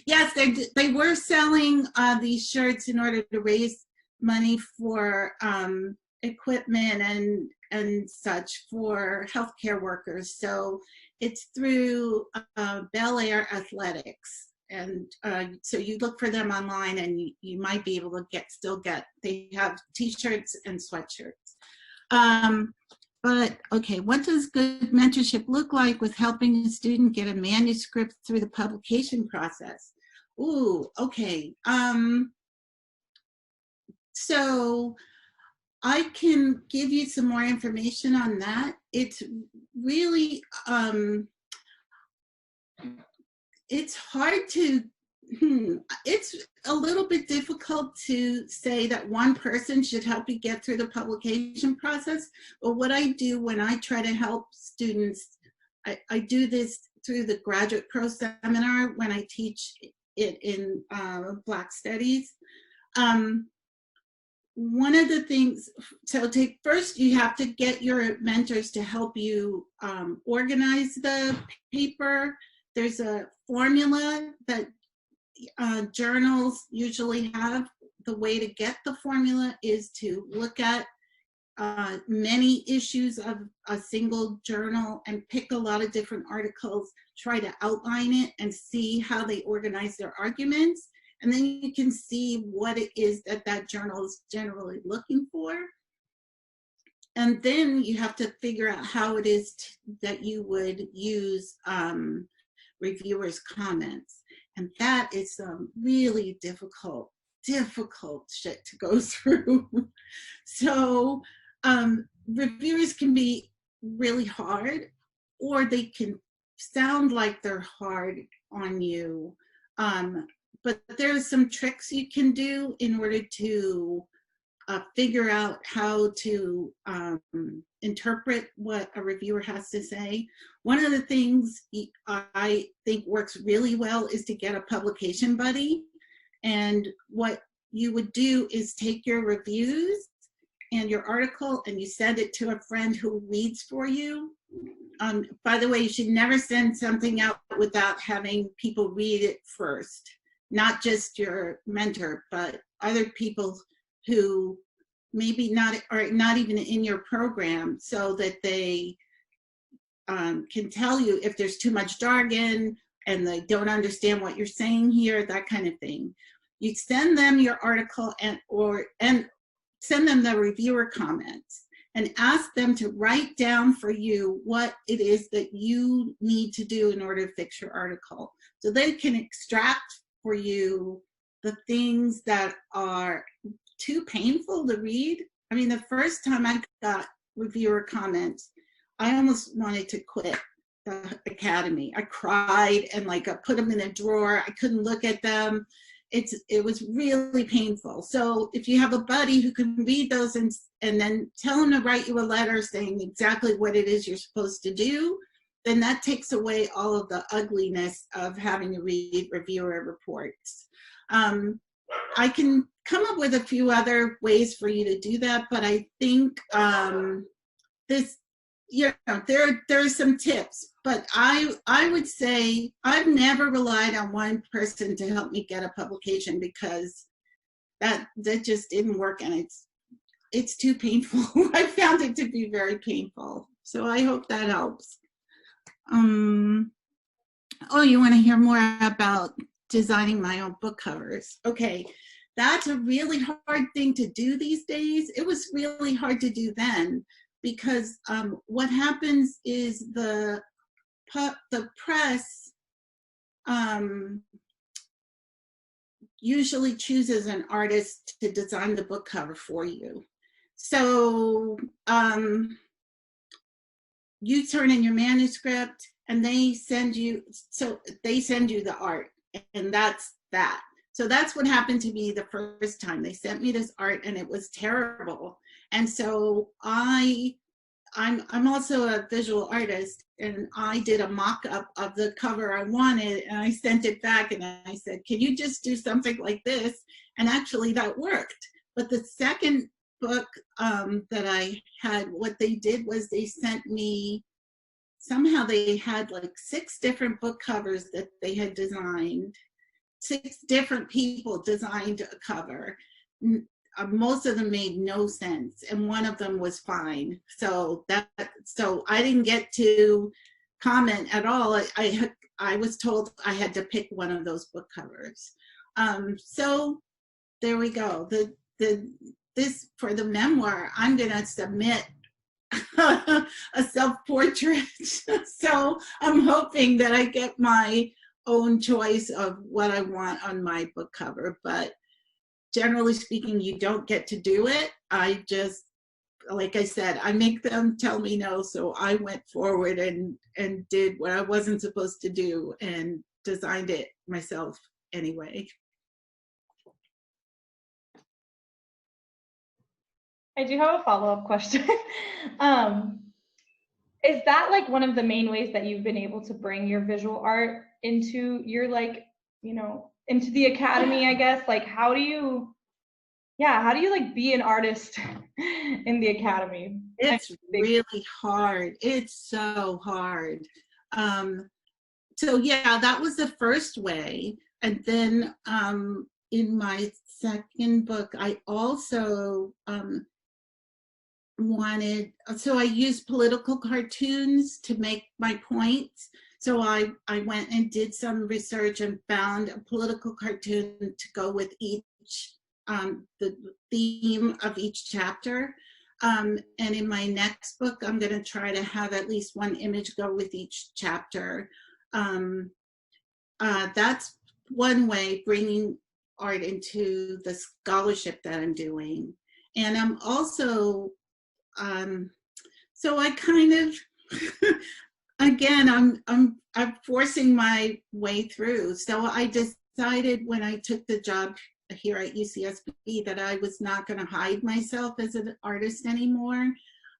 Yes, they were selling these shirts in order to raise money for equipment and such for healthcare workers. So it's through Bel Air Athletics, and so you look for them online, and you might be able to still get. They have T-shirts and sweatshirts. But okay, what does good mentorship look like with helping a student get a manuscript through the publication process? Ooh, okay. So I can give you some more information on that. It's really, it's hard to, it's a little bit difficult to say that one person should help you get through the publication process. But what I do when I try to help students, I do this through the Graduate Pro Seminar when I teach it in Black Studies. One of the things, so first you have to get your mentors to help you organize the paper. There's a formula that journals usually have. The way to get the formula is to look at many issues of a single journal and pick a lot of different articles, try to outline it and see how they organize their arguments. And then you can see what it is that journal is generally looking for. And then you have to figure out how it is that you would use reviewers' comments. And that is some really difficult shit to go through. So reviewers can be really hard, or they can sound like they're hard on you. But there's some tricks you can do in order to figure out how to interpret what a reviewer has to say. One of the things I think works really well is to get a publication buddy. And what you would do is take your reviews and your article and you send it to a friend who reads for you. By the way, you should never send something out without having people read it first, not just your mentor, but other people who maybe not are not even in your program, so that they can tell you if there's too much jargon and they don't understand what you're saying here, that kind of thing. You send them your article and send them the reviewer comments and ask them to write down for you what it is that you need to do in order to fix your article. So they can extract for you the things that are too painful to read. I mean, the first time I got reviewer comments, I almost wanted to quit the academy. I cried and like I put them in a drawer. I couldn't look at them. It was really painful. So if you have a buddy who can read those and then tell him to write you a letter saying exactly what it is you're supposed to do, then that takes away all of the ugliness of having to read reviewer reports. I can come up with a few other ways for you to do that, but I think there are some tips, but I would say I've never relied on one person to help me get a publication, because that just didn't work, and it's too painful. I found it to be very painful. So I hope that helps. Oh, you want to hear more about designing my own book covers? Okay, that's a really hard thing to do these days. It was really hard to do then, because what happens is the press usually chooses an artist to design the book cover for you. So you turn in your manuscript and they send you the art, and that's that. So that's what happened to me the first time. They sent me this art and it was terrible. And so I'm also a visual artist, and I did a mock-up of the cover I wanted, and I sent it back and I said, can you just do something like this? And actually that worked. But the second book that I had, what they did was they sent me, somehow they had like 6 different book covers that they had designed. 6 different people designed a cover. Most of them made no sense, and one of them was fine. So I didn't get to comment at all. I was told I had to pick one of those book covers. So there we go. This for the memoir, I'm gonna submit a self-portrait. So I'm hoping that I get my own choice of what I want on my book cover, but generally speaking, you don't get to do it. I just, like I said, I make them tell me no, so I went forward and did what I wasn't supposed to do and designed it myself anyway. I do have a follow-up question. Is that like one of the main ways that you've been able to bring your visual art into your, like, you know, into the academy, I guess? Like, how do you like be an artist in the academy? It's really hard. It's so hard. So yeah, that was the first way. And then in my second book, I also so I used political cartoons to make my points. So I went and did some research and found a political cartoon to go with each, the theme of each chapter. And in my next book, I'm going to try to have at least one image go with each chapter. That's one way, bringing art into the scholarship that I'm doing. And I'm also, so I kind of, again, I'm forcing my way through. So I decided when I took the job here at UCSB that I was not going to hide myself as an artist anymore.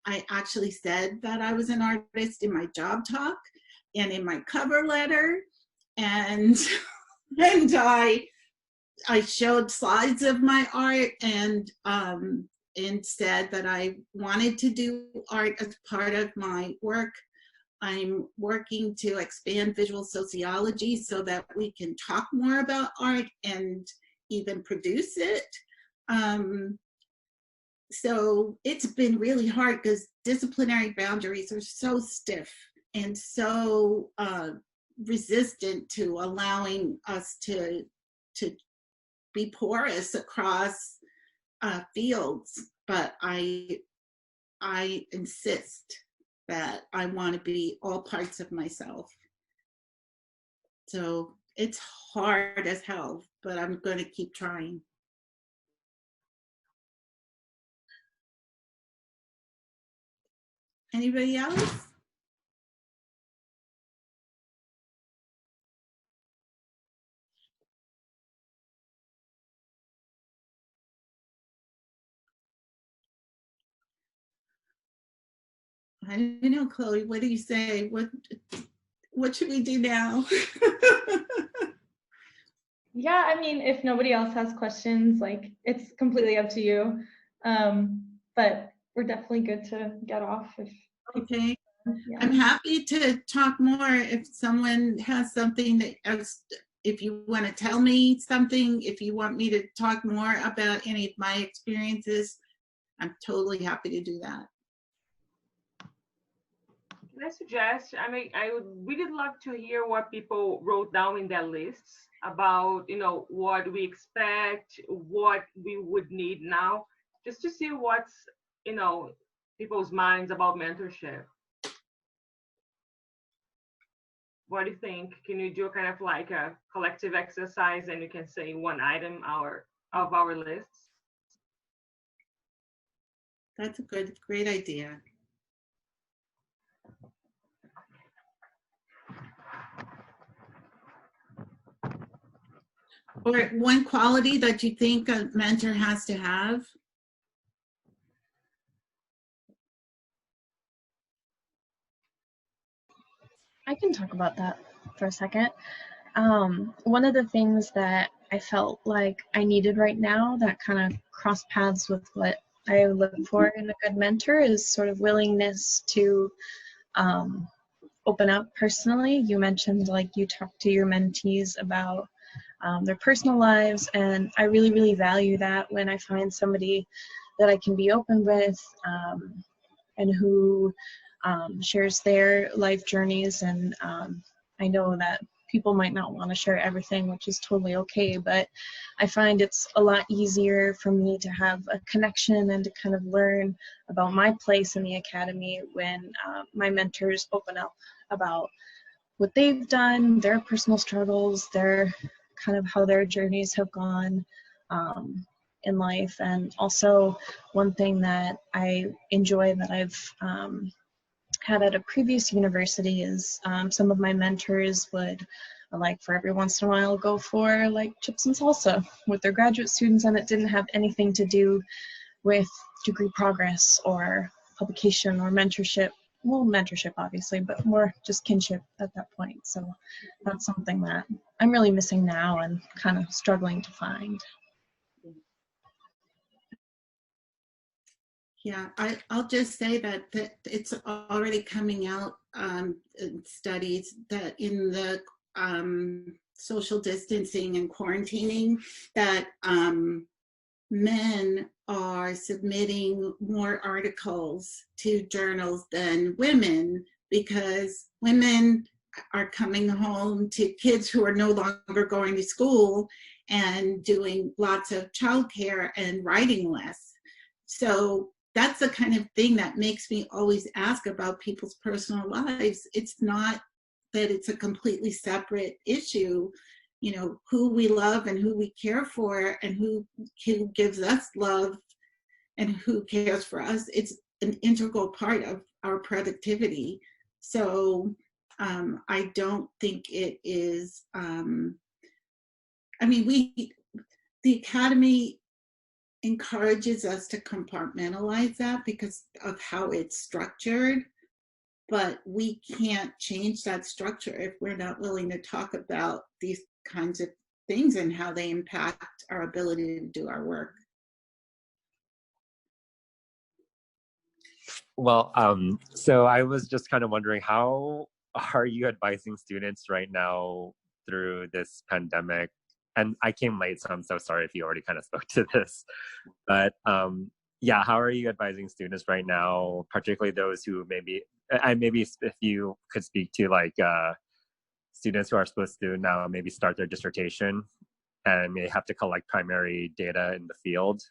I actually said that I was an artist in my job talk and in my cover letter, and I showed slides of my art, and and said that I wanted to do art as part of my work. I'm working to expand visual sociology so that we can talk more about art and even produce it. So it's been really hard because disciplinary boundaries are so stiff and so resistant to allowing us to be porous across fields. But I insist that I want to be all parts of myself. So it's hard as hell, but I'm going to keep trying. Anybody else? I don't know, Chloe, what do you say? What should we do now? Yeah, I mean, if nobody else has questions, like, it's completely up to you. But we're definitely good to get off. Okay. Yeah. I'm happy to talk more if someone has something that, if you want to tell me something, if you want me to talk more about any of my experiences, I'm totally happy to do that. Can I suggest, I would really love to hear what people wrote down in their lists about, what we expect, what we would need now, just to see what's, people's minds about mentorship. What do you think? Can you do kind of like a collective exercise and you can say one item of our lists? That's a great idea. Or one quality that you think a mentor has to have? I can talk about that for a second. One of the things that I felt like I needed right now that kind of cross paths with what I look for in a good mentor is sort of willingness to open up personally. You mentioned like you talk to your mentees about their personal lives, and I really, really value that when I find somebody that I can be open with and who shares their life journeys. And I know that people might not want to share everything, which is totally okay, but I find it's a lot easier for me to have a connection and to kind of learn about my place in the academy when my mentors open up about what they've done, their personal struggles, their kind of how their journeys have gone in life. And also one thing that I enjoy that I've had at a previous university is some of my mentors would, like, for every once in a while go for like chips and salsa with their graduate students, and it didn't have anything to do with degree progress or publication or mentorship. Well, mentorship obviously, but more just kinship at that point. So that's something that I'm really missing now and kind of struggling to find. Yeah, I'll just say that it's already coming out in studies that in the social distancing and quarantining that men are submitting more articles to journals than women, because women are coming home to kids who are no longer going to school and doing lots of childcare and writing less. So that's the kind of thing that makes me always ask about people's personal lives. It's not that it's a completely separate issue. Who we love and who we care for and who gives us love and who cares for us. It's an integral part of our productivity. So I don't think it is, the Academy encourages us to compartmentalize that because of how it's structured, but we can't change that structure if we're not willing to talk about these kinds of things and how they impact our ability to do our work. Well, so I was just kind of wondering, how are you advising students right now through this pandemic? And I came late, so I'm so sorry if you already kind of spoke to this. But yeah, how are you advising students right now, particularly those who maybe if you could speak to like students who are supposed to now maybe start their dissertation and may have to collect primary data in the field.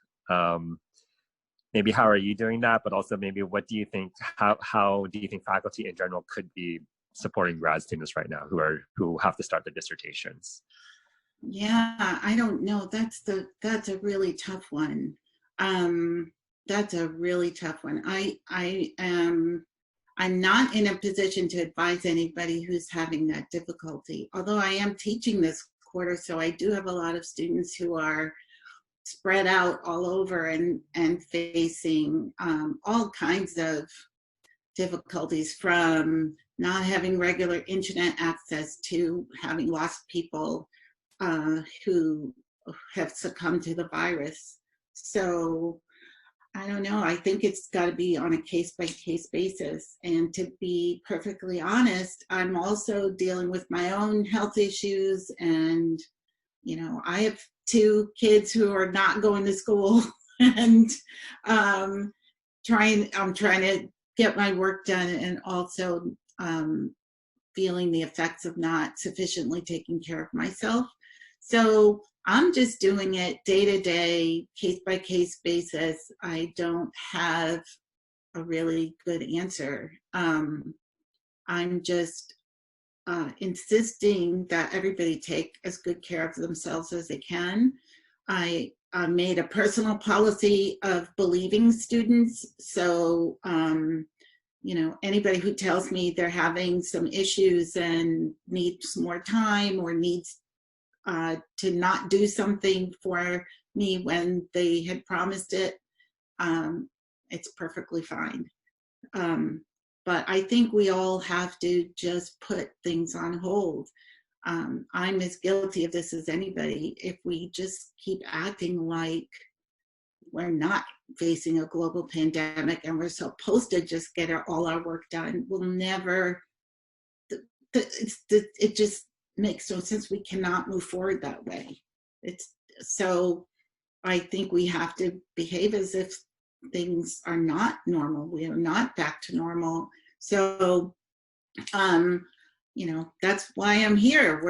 Maybe how are you doing that, but also maybe what do you think, how do you think faculty in general could be supporting grad students right now who have to start their dissertations? Yeah, I don't know. That's a really tough one. That's a really tough one. I'm not in a position to advise anybody who's having that difficulty, although I am teaching this quarter, so I do have a lot of students who are spread out all over and facing all kinds of difficulties, from not having regular internet access to having lost people who have succumbed to the virus. So I don't know, I think it's got to be on a case-by-case basis. And to be perfectly honest, I'm also dealing with my own health issues, and I have 2 kids who are not going to school, and I'm trying to get my work done, and also feeling the effects of not sufficiently taking care of myself. So I'm just doing it day to day, case by case basis. I don't have a really good answer. I'm just insisting that everybody take as good care of themselves as they can. I made a personal policy of believing students. So, anybody who tells me they're having some issues and needs more time or needs to not do something for me when they had promised it, it's perfectly fine. But I think we all have to just put things on hold. I'm as guilty of this as anybody. If we just keep acting like we're not facing a global pandemic and we're supposed to just get all our work done, we'll never, it just makes no sense. We cannot move forward that way. So I think we have to behave as if things are not normal. We are not back to normal. So, that's why I'm here.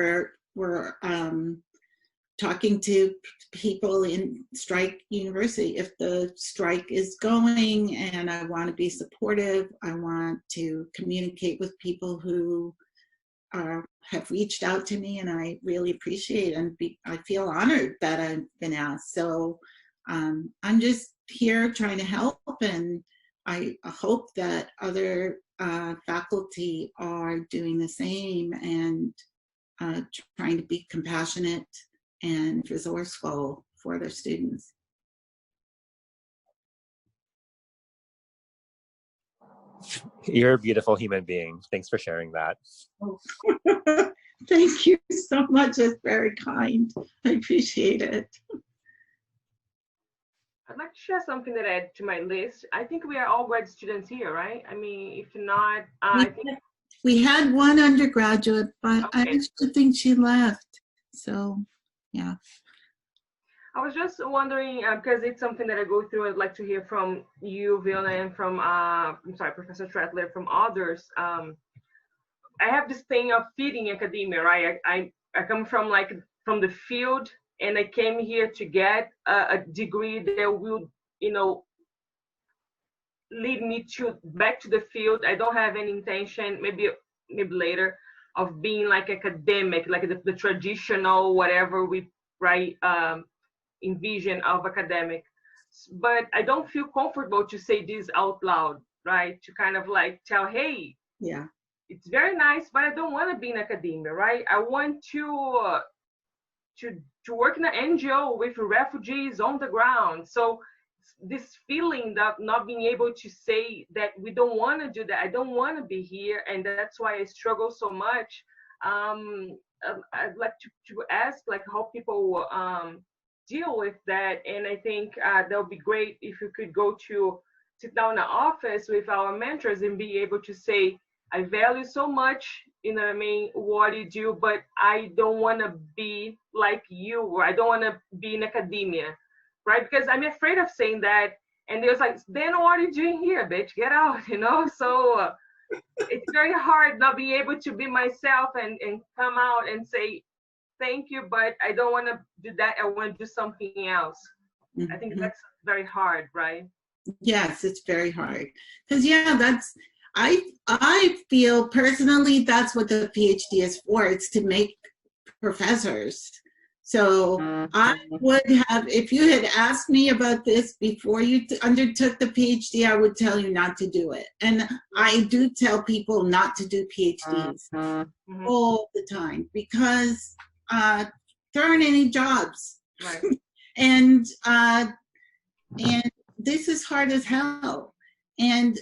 We're talking to people in Strike University. If the strike is going and I want to be supportive, I want to communicate with people who have reached out to me, and I really appreciate it, and I feel honored that I've been asked. So I'm just here trying to help, and I hope that other faculty are doing the same and trying to be compassionate and resourceful for their students. You're a beautiful human being. Thanks for sharing that. Oh. Thank you so much. That's very kind. I appreciate it. I'd like to share something that I add to my list. I think we are all grad students here, right? I mean, if not, I think we had one undergraduate, but okay. I actually think she left. So, yeah. I was just wondering, because it's something that I go through, I'd like to hear from you, Vilna, and from, Professor Treitler, from others. I have this thing of feeding academia, right? I come from the field, and I came here to get a degree that will, lead me back to the field. I don't have any intention, maybe later, of being like academic, like the traditional whatever we envision of academic. But I don't feel comfortable to say this out loud, right? To kind of tell, hey, yeah, it's very nice, but I don't want to be in academia, right? I want to work in an NGO with refugees on the ground. So this feeling that not being able to say that we don't want to do that, I don't want to be here, and that's why I struggle so much. I'd like to ask how people deal with that, and I think that would be great if you could go to sit down in the office with our mentors and be able to say, I value so much, you know what I mean, what you do, but I don't want to be like you, or I don't want to be in academia, right? Because I'm afraid of saying that. And they was like, then what are you doing here, bitch? Get out, you know? So it's very hard not being able to be myself and come out and say, thank you, but I don't want to do that. I want to do something else. I think that's very hard, right? Yes, it's very hard. Because, yeah, I feel personally that's what the PhD is for. It's to make professors. So I would have, if you had asked me about this before you undertook the PhD, I would tell you not to do it. And I do tell people not to do PhDs all the time, because there aren't any jobs. Right. and this is hard as hell. And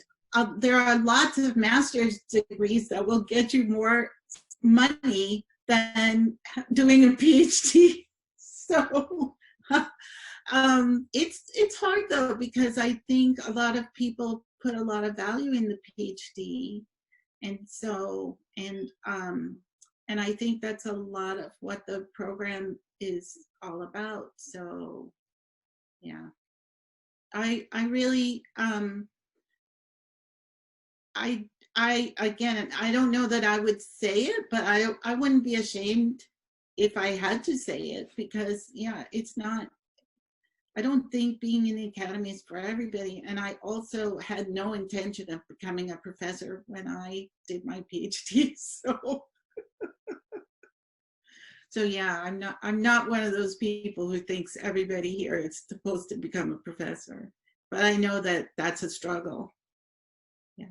there are lots of master's degrees that will get you more money than doing a PhD. So it's hard though, because I think a lot of people put a lot of value in the PhD. And so, and I think that's a lot of what the program is all about. So yeah. I really, again, I don't know that I would say it, but I wouldn't be ashamed if I had to say it, because yeah, it's not, I don't think being in the academy is for everybody. And I also had no intention of becoming a professor when I did my PhD. So yeah, I'm not one of those people who thinks everybody here is supposed to become a professor, but I know that that's a struggle. Yeah.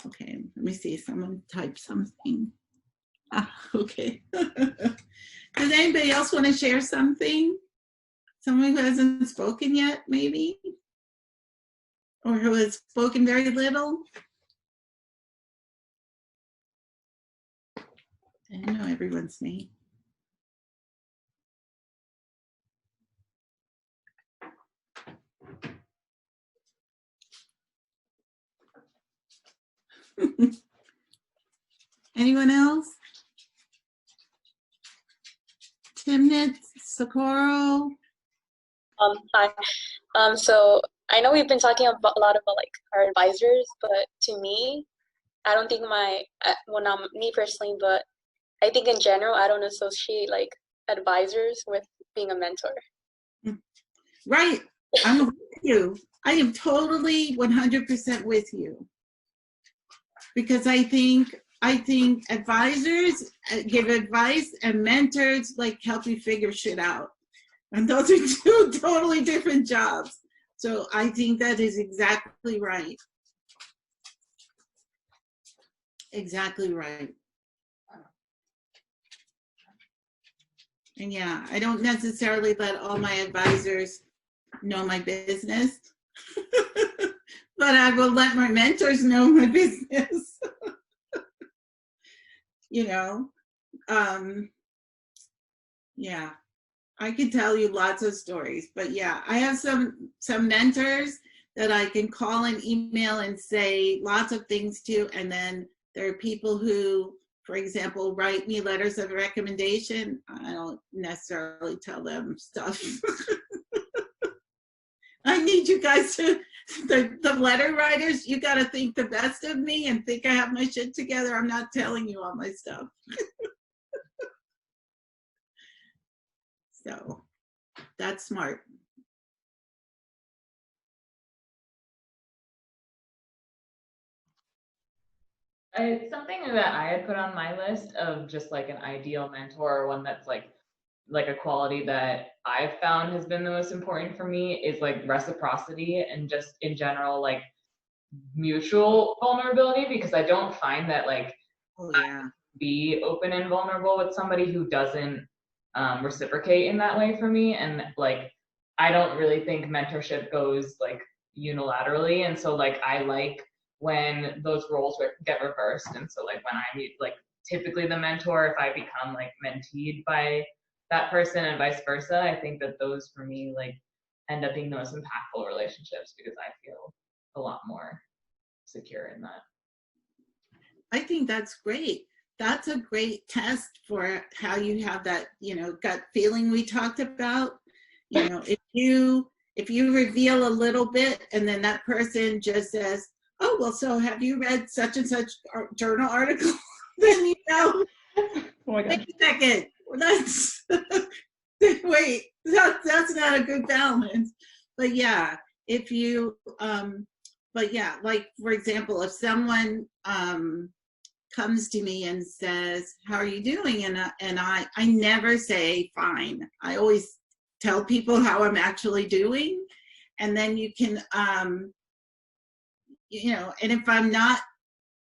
Okay, let me see, someone type something. Okay. Does anybody else want to share something? Someone who hasn't spoken yet, maybe? Or who has spoken very little? I don't know everyone's name. Anyone else? Timnit, Socorro? Hi. So I know we've been talking a lot about like our advisors, but to me, I don't think well, not me personally, but I think in general, I don't associate like advisors with being a mentor. Right. I'm with you. I am totally 100% with you. Because I think advisors give advice and mentors like help you figure shit out. And those are two totally different jobs. So I think that is exactly right. Exactly right. And yeah, I don't necessarily let all my advisors know my business, but I will let my mentors know my business. You know, yeah, I can tell you lots of stories, but yeah, I have some mentors that I can call and email and say lots of things to, and then there are people who, for example, write me letters of recommendation. I don't necessarily tell them stuff. I need you guys to, the letter writers, you got to think the best of me and think I have my shit together. I'm not telling you all my stuff. So that's smart. It's something that I had put on my list of just like an ideal mentor, or one that's like a quality that I've found has been the most important for me is like reciprocity, and just in general, like mutual vulnerability, because I don't find that like I can be open and vulnerable with somebody who doesn't reciprocate in that way for me. And like, I don't really think mentorship goes like unilaterally. And so like, I like when those roles get reversed. And so like when I meet like typically the mentor, if I become like menteed by that person and vice versa, I think that those for me like end up being the most impactful relationships, because I feel a lot more secure in that. I think that's great. That's a great test for how you have that, gut feeling we talked about. If you reveal a little bit and then that person just says, oh, well, so have you read such and such journal article? Then Oh my wait God. a second. That's wait, that's not a good balance. But yeah, if you like for example, if someone comes to me and says, how are you doing? And I never say fine. I always tell people how I'm actually doing. And then you can, and if I'm not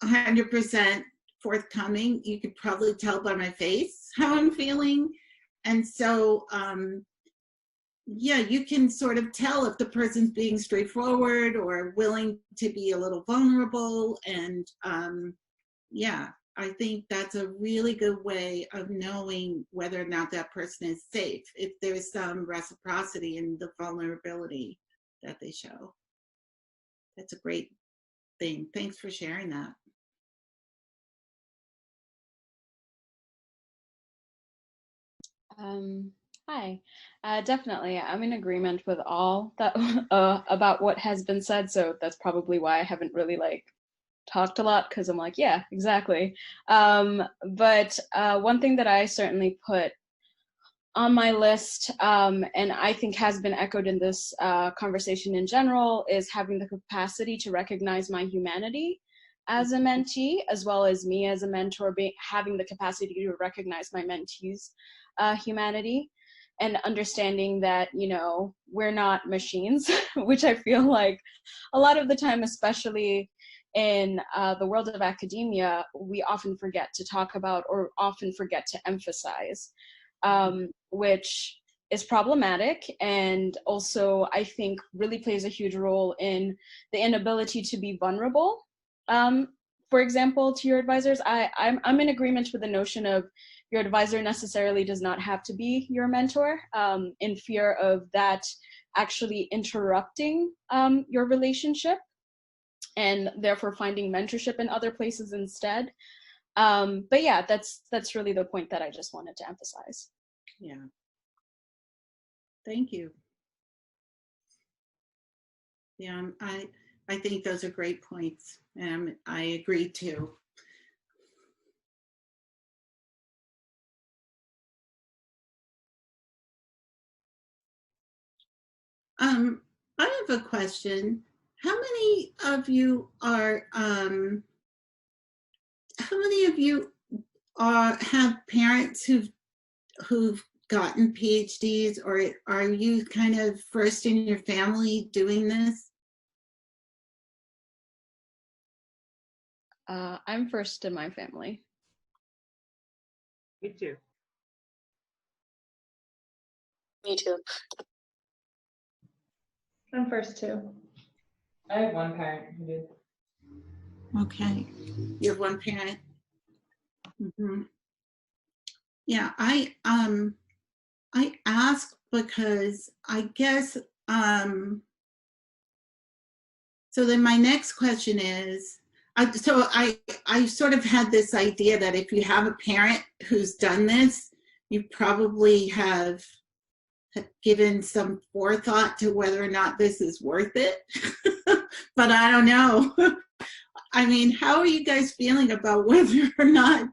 100% forthcoming, you could probably tell by my face how I'm feeling. And so, you can sort of tell if the person's being straightforward or willing to be a little vulnerable. And I think that's a really good way of knowing whether or not that person is safe, if there's some reciprocity in the vulnerability that they show. That's a great thing. Thanks for sharing that. Hi. Definitely, I'm in agreement with all that about what has been said. So that's probably why I haven't really talked a lot, because I'm like, yeah, exactly. But one thing that I certainly put on my list, and I think has been echoed in this conversation in general, is having the capacity to recognize my humanity as a mentee, as well as me as a mentor, having the capacity to recognize my mentee's humanity, and understanding that, we're not machines, which I feel like a lot of the time, especially in the world of academia, we often forget to talk about or often forget to emphasize, which is problematic, and also I think really plays a huge role in the inability to be vulnerable. For example, to your advisors, I'm in agreement with the notion of your advisor necessarily does not have to be your mentor, in fear of that actually interrupting your relationship, and therefore finding mentorship in other places instead. But yeah, that's really the point that I just wanted to emphasize. Yeah. Thank you. Yeah, I think those are great points, and I agree too. I have a question. How many of you are have parents who've gotten PhDs, or are you kind of first in your family doing this? I'm first in my family. Me too. Me too. I'm first too. I have one parent who did. Okay, you have one parent. Mm-hmm. Yeah, I ask because I guess so then my next question is, so I sort of had this idea that if you have a parent who's done this, you probably have given some forethought to whether or not this is worth it. But I don't know. I mean, how are you guys feeling about whether or not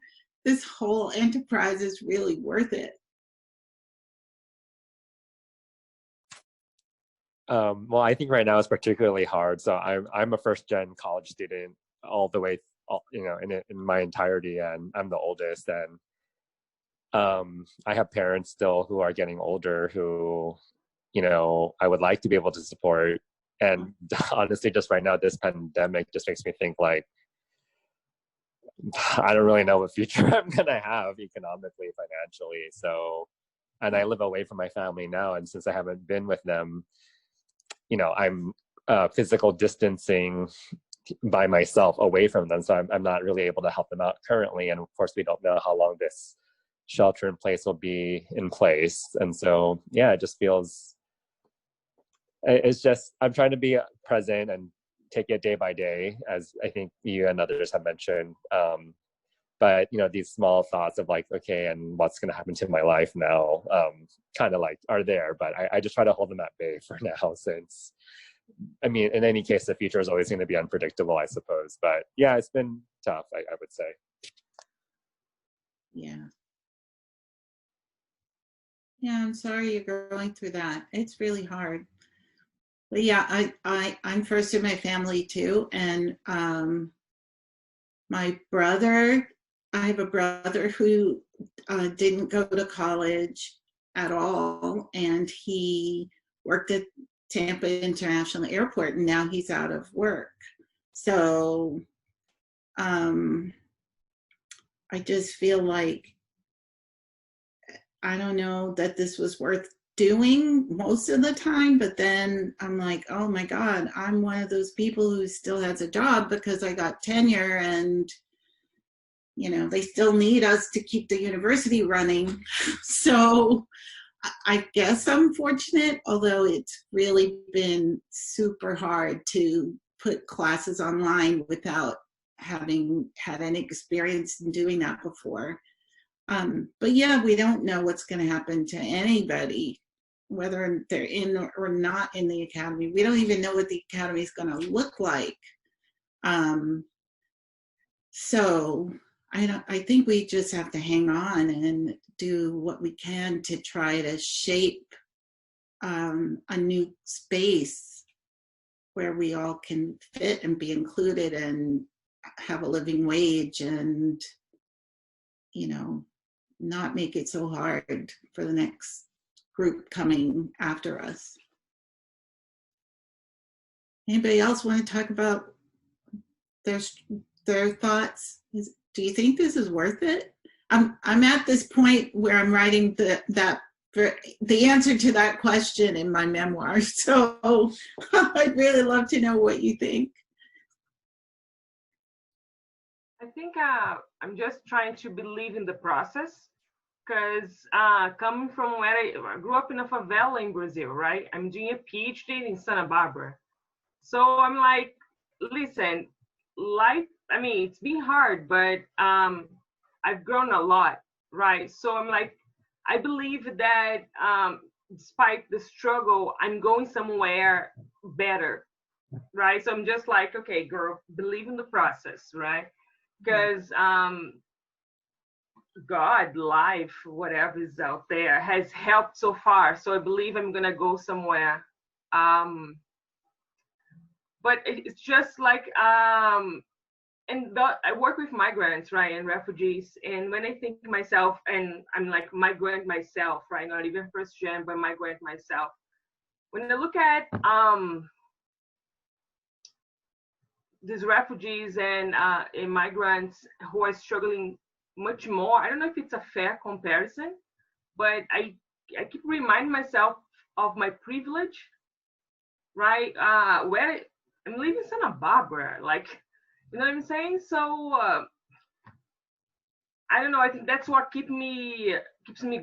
this whole enterprise is really worth it? Well, I think right now it's particularly hard. So I'm a first gen college student all the way, in my entirety, and I'm the oldest. And I have parents still who are getting older who, I would like to be able to support. And honestly, just right now, this pandemic just makes me think like, I don't really know what future I'm gonna have economically, financially. So, and I live away from my family now, and since I haven't been with them, I'm physical distancing by myself away from them. So I'm not really able to help them out currently. And of course, we don't know how long this shelter in place will be in place. And so, yeah, it just feels, it's just, I'm trying to be present and take it day by day, as I think you and others have mentioned. But these small thoughts of like, okay, and what's going to happen to my life now, kind of like are there, but I just try to hold them at bay for now, since I mean, in any case, the future is always going to be unpredictable, I suppose. But yeah, it's been tough, I would say. Yeah. Yeah, I'm sorry you're going through that. It's really hard. But yeah, I'm first in my family too. And my brother, I have a brother who didn't go to college at all. And he worked at Tampa International Airport, and now he's out of work. So I just feel like, I don't know that this was worth doing most of the time, but then I'm like, oh my God, I'm one of those people who still has a job because I got tenure, and they still need us to keep the university running. So I guess I'm fortunate, although it's really been super hard to put classes online without having had any experience in doing that before. But yeah, we don't know what's going to happen to anybody, whether they're in or not in the academy. We don't even know what the academy is going to look like. So I think we just have to hang on and do what we can to try to shape a new space where we all can fit and be included and have a living wage, and not make it so hard for the next group coming after us. Anybody else want to talk about their thoughts? Do you think this is worth it? I'm at this point where I'm writing the answer to that question in my memoir. So I'd really love to know what you think. I think I'm just trying to believe in the process, because coming from where I grew up in a favela in Brazil, right? I'm doing a PhD in Santa Barbara. So I'm like, listen, life, I mean, it's been hard, but I've grown a lot, right? So I'm like, I believe that despite the struggle, I'm going somewhere better, right? So I'm just like, okay, girl, believe in the process, right? Because God, life, whatever is out there has helped so far. So I believe I'm gonna go somewhere. But it's just like, I work with migrants, right, and refugees. And when I think to myself, and I'm like migrant myself, right, not even first gen, but migrant myself. When I look at these refugees and immigrants who are struggling much more, I don't know if it's a fair comparison, but I keep reminding myself of my privilege, right? Where I'm living in Santa Barbara, like, you know what I'm saying? So I don't know. I think that's what keeps me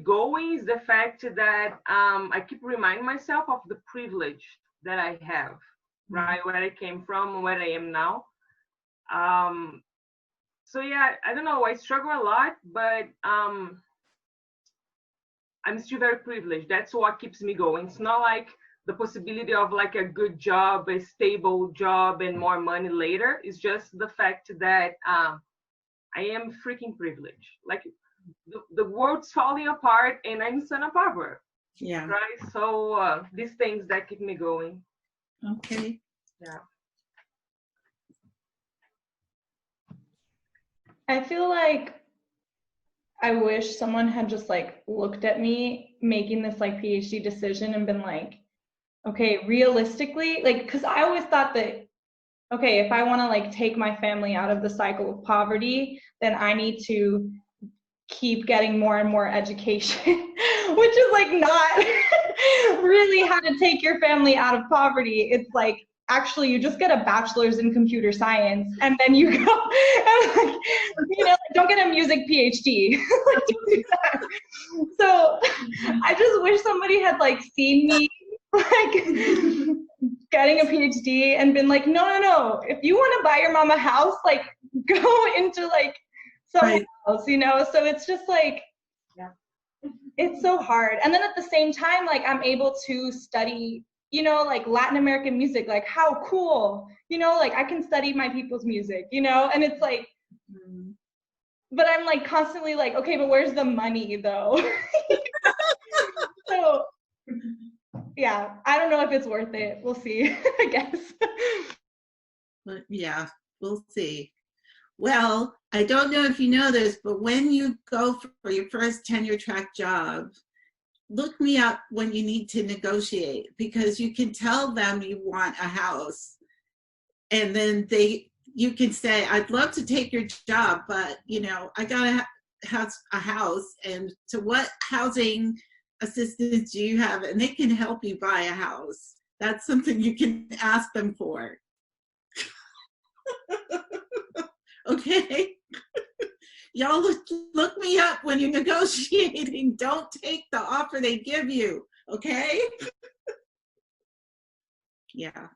going, is the fact that I keep reminding myself of the privilege that I have, right? Where I came from, where I am now. So yeah, I don't know. I struggle a lot, but I'm still very privileged. That's what keeps me going. It's not like the possibility of like a good job, a stable job, and more money later. It's just the fact that I am freaking privileged. Like the world's falling apart, and I'm in Santa Barbara. Yeah. Right. So these things that keep me going. Okay. Yeah. I feel like I wish someone had just like looked at me making this like PhD decision and been like, okay, realistically, like, because I always thought that, okay, if I want to like take my family out of the cycle of poverty, then I need to keep getting more and more education, which is like not really how to take your family out of poverty. It's like, actually, you just get a bachelor's in computer science, and then you go, and like, don't get a music PhD. Like, don't do that. So I just wish somebody had like seen me like getting a PhD and been like, no, if you want to buy your mom a house, like go into like somewhere else, you know? So it's just like, it's so hard. And then at the same time, like I'm able to study, you know, like Latin American music, like how cool, you know, like I can study my people's music, you know? And it's like, but I'm like constantly like, okay, but where's the money though? So yeah, I don't know if it's worth it. We'll see, I guess. But yeah, we'll see. Well, I don't know if you know this, but when you go for your first tenure track job, look me up when you need to negotiate, because you can tell them you want a house, and then you can say, I'd love to take your job, but you know, I gotta have a house, and so what housing assistance do you have? And they can help you buy a house. That's something you can ask them for. Okay? Y'all look me up when you're negotiating. Don't take the offer they give you, okay? Yeah.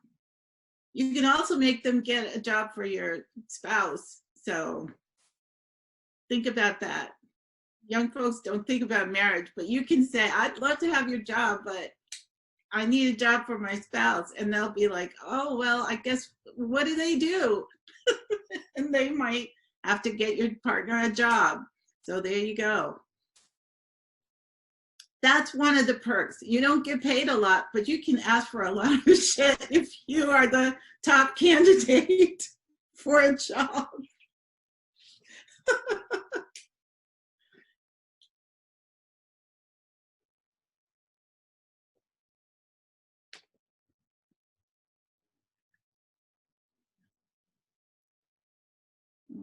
You can also make them get a job for your spouse. So think about that. Young folks don't think about marriage, but you can say, I'd love to have your job, but I need a job for my spouse. And they'll be like, oh, well, I guess, what do they do? And they might have to get your partner a job. So there you go. That's one of the perks. You don't get paid a lot, but you can ask for a lot of shit if you are the top candidate for a job.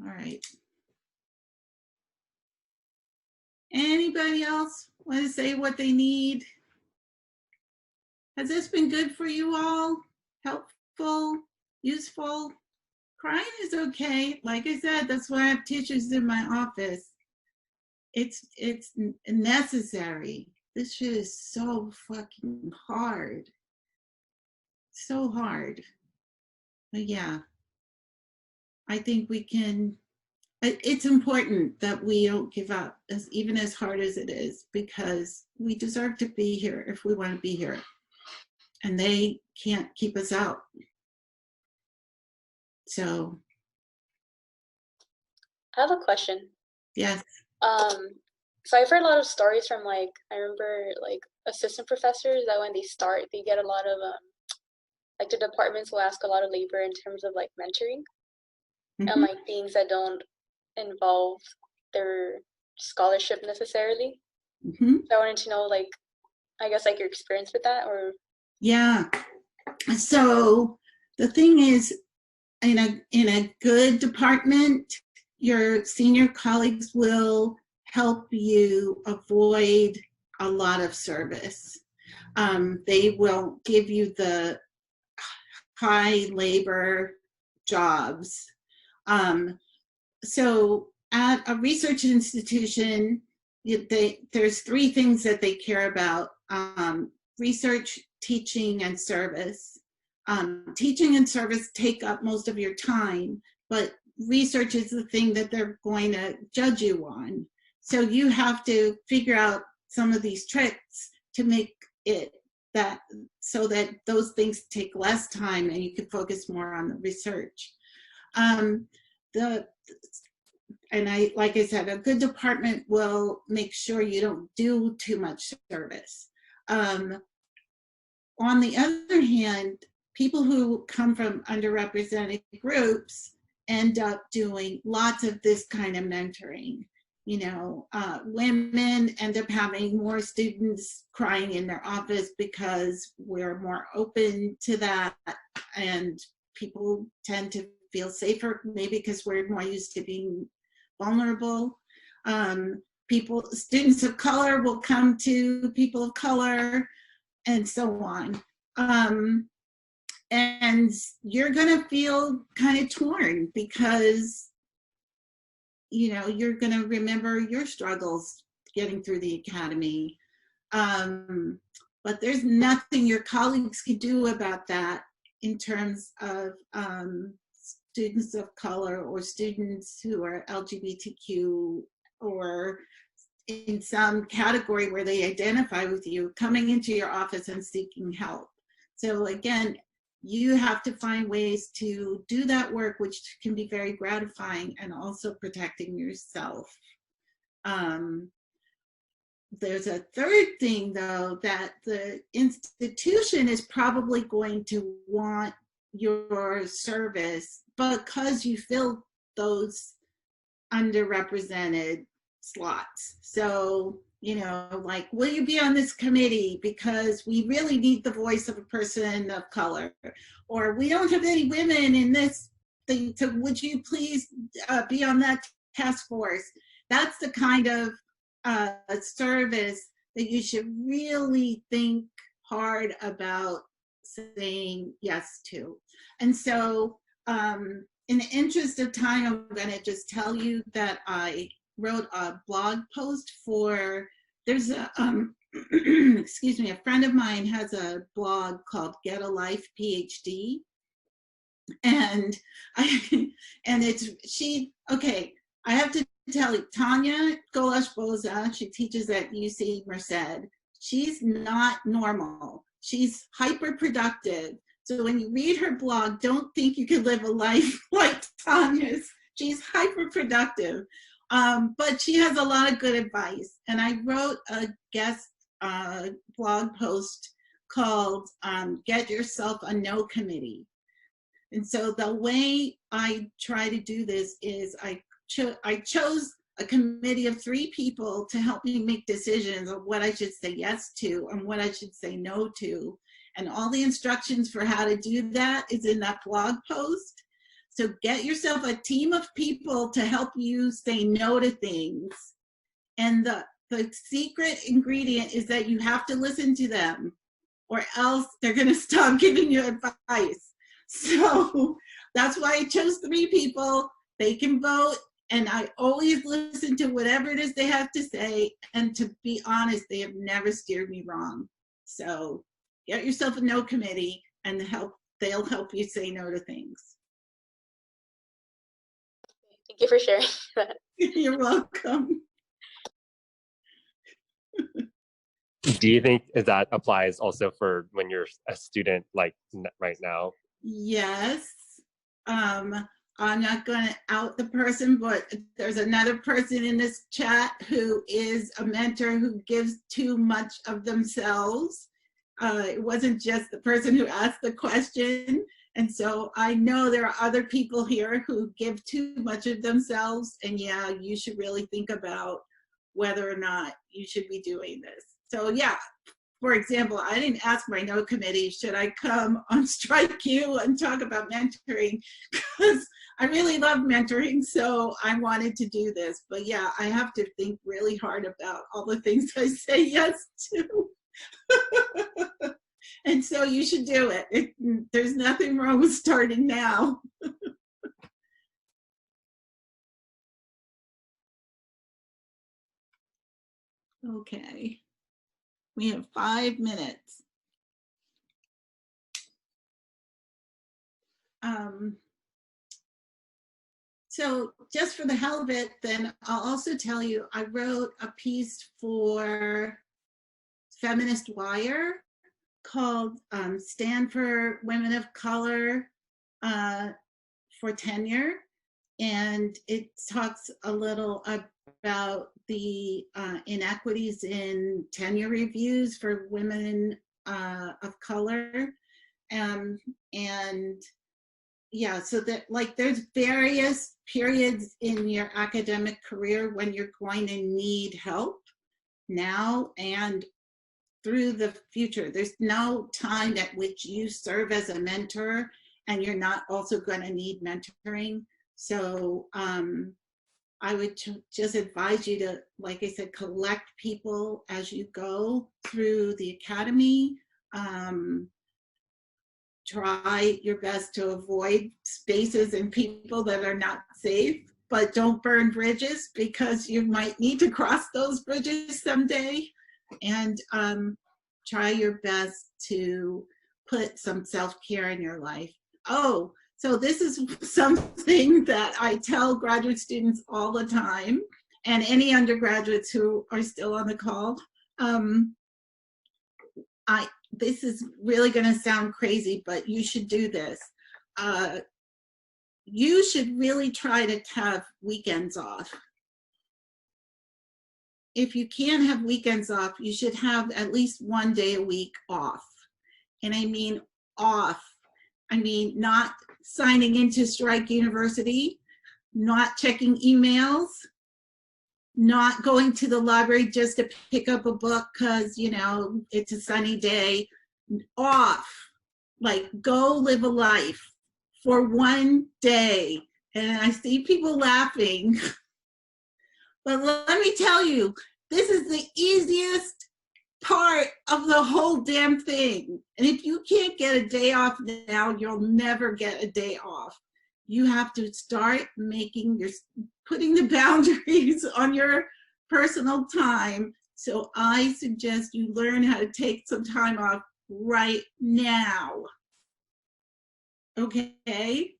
All right. Anybody else want to say what they need? Has this been good for you all? Helpful? Useful? Crying is okay. Like I said, that's why I have tissues in my office. It's necessary. This shit is so fucking hard. So hard. But yeah, I think we can. It's important that we don't give up, even as hard as it is, because we deserve to be here if we want to be here. And they can't keep us out. So. I have a question. Yes. So I've heard a lot of stories from like, I remember like assistant professors that when they start, they get a lot of, like the departments will ask a lot of labor in terms of like mentoring and like things that don't involve their scholarship necessarily. So I wanted to know, like, I guess like your experience with that, or. Yeah. So the thing is, in a good department, your senior colleagues will help you avoid a lot of service. They will give you the high labor jobs. So at a research institution, there's three things that they care about: research, teaching, and service. Teaching and service take up most of your time, but research is the thing that they're going to judge you on. So you have to figure out some of these tricks to make it that so that those things take less time and you can focus more on the research. Like I said, a good department will make sure you don't do too much service. On the other hand, people who come from underrepresented groups end up doing lots of this kind of mentoring. You know, women end up having more students crying in their office because we're more open to that, and people tend to feel safer, maybe because we're more used to being vulnerable. Students of color will come to people of color, and so on. And you're gonna feel kind of torn because, you know, you're gonna remember your struggles getting through the academy. But there's nothing your colleagues can do about that in terms of students of color or students who are LGBTQ or in some category where they identify with you, coming into your office and seeking help. So again, you have to find ways to do that work, which can be very gratifying, and also protecting yourself. There's a third thing, though, that the institution is probably going to want your service because you fill those underrepresented slots. So, you know, like, will you be on this committee because we really need the voice of a person of color, or we don't have any women in this thing, so would you please be on that task force? That's the kind of service that you should really think hard about saying yes to. And so in the interest of time, I'm going to just tell you that I wrote a blog post for, there's a, excuse me, a friend of mine has a blog called Get a Life PhD. And okay, I have to tell you, Tanya Golash-Boza, she teaches at UC Merced. She's not normal. She's hyper productive. So when you read her blog, don't think you can live a life like Tanya's. She's hyper productive, but she has a lot of good advice. And I wrote a guest blog post called Get Yourself a No Committee. And so the way I try to do this is I chose a committee of 3 people to help me make decisions of what I should say yes to and what I should say no to. And all the instructions for how to do that is in that blog post. So get yourself a team of people to help you say no to things. And the secret ingredient is that you have to listen to them, or else they're going to stop giving you advice. So that's why I chose 3 people. They can vote, and I always listen to whatever it is they have to say. And to be honest, they have never steered me wrong. So get yourself a no committee, and they'll help you say no to things. Thank you for sharing that. You're welcome. Do you think that applies also for when you're a student, like right now? Yes. I'm not going to out the person, but there's another person in this chat who is a mentor who gives too much of themselves. It wasn't just the person who asked the question. And so I know there are other people here who give too much of themselves. And yeah, you should really think about whether or not you should be doing this. So yeah, for example, I didn't ask my no committee, should I come on Strike You and talk about mentoring? Because I really love mentoring, so I wanted to do this. But yeah, I have to think really hard about all the things I say yes to. And so you should do it. There's nothing wrong with starting now. Okay. We have 5 minutes. So just for the hell of it, then I'll also tell you, I wrote a piece for Feminist Wire called Stand for Women of Color for Tenure. And it talks a little about the inequities in tenure reviews for women of color. And yeah, so that like there's various periods in your academic career when you're going to need help now and through the future. There's no time at which you serve as a mentor and you're not also going to need mentoring. So I would just advise you to, like I said, collect people as you go through the academy. Try your best to avoid spaces and people that are not safe, but don't burn bridges because you might need to cross those bridges someday. And try your best to put some self-care in your life. Oh, so this is something that I tell graduate students all the time, and any undergraduates who are still on the call. This is really going to sound crazy, but you should do this. You should really try to have weekends off. If you can't have weekends off, you should have at least 1 day a week off. And I mean off. I mean not signing into Strike University, not checking emails, not going to the library just to pick up a book because, you know, it's a sunny day. Off. Like, go live a life for 1 day. And I see people laughing. But let me tell you, this is the easiest part of the whole damn thing. And if you can't get a day off now, you'll never get a day off. You have to start putting the boundaries on your personal time. So I suggest you learn how to take some time off right now. Okay?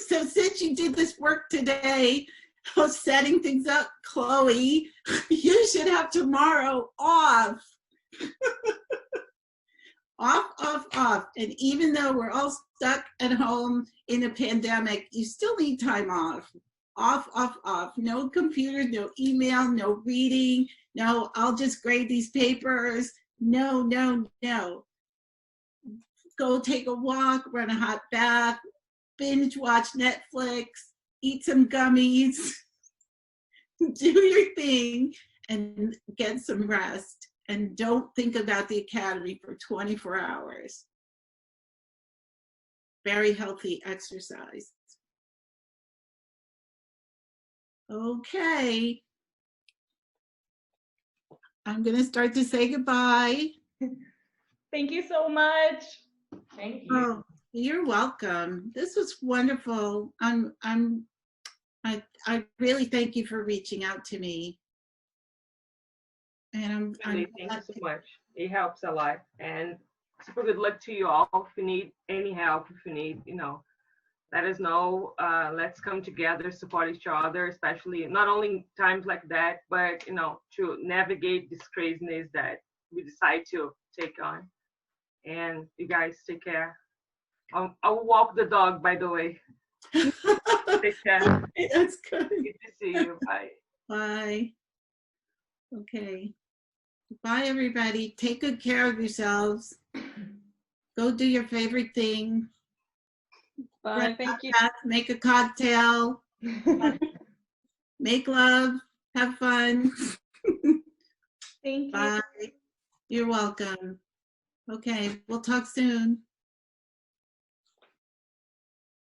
So since you did this work today of setting things up, Chloe, you should have tomorrow off. Off. And even though we're all stuck at home in a pandemic, you still need time off. Off. No computers, no email, no reading, no, I'll just grade these papers. No. Go take a walk, run a hot bath, binge watch Netflix, eat some gummies, do your thing, and get some rest. And don't think about the academy for 24 hours. Very healthy exercise. Okay. I'm going to start to say goodbye. Thank you so much. Thank you. Oh, you're welcome. This was wonderful. I really thank you for reaching out to me. And Thank you so much. It helps a lot. And super good luck to you all. If you need any help, if you need, let us know. Let's come together, support each other, especially not only times like that, but to navigate this craziness that we decide to take on. And you guys take care. I'll walk the dog, by the way. Take care. That's good. Good to see you. Bye. Bye. Okay. Bye, everybody. Take good care of yourselves. Go do your favorite thing. Bye. Thank you. Make a cocktail. Make love. Have fun. Thank you. Bye. You're welcome. Okay, we'll talk soon.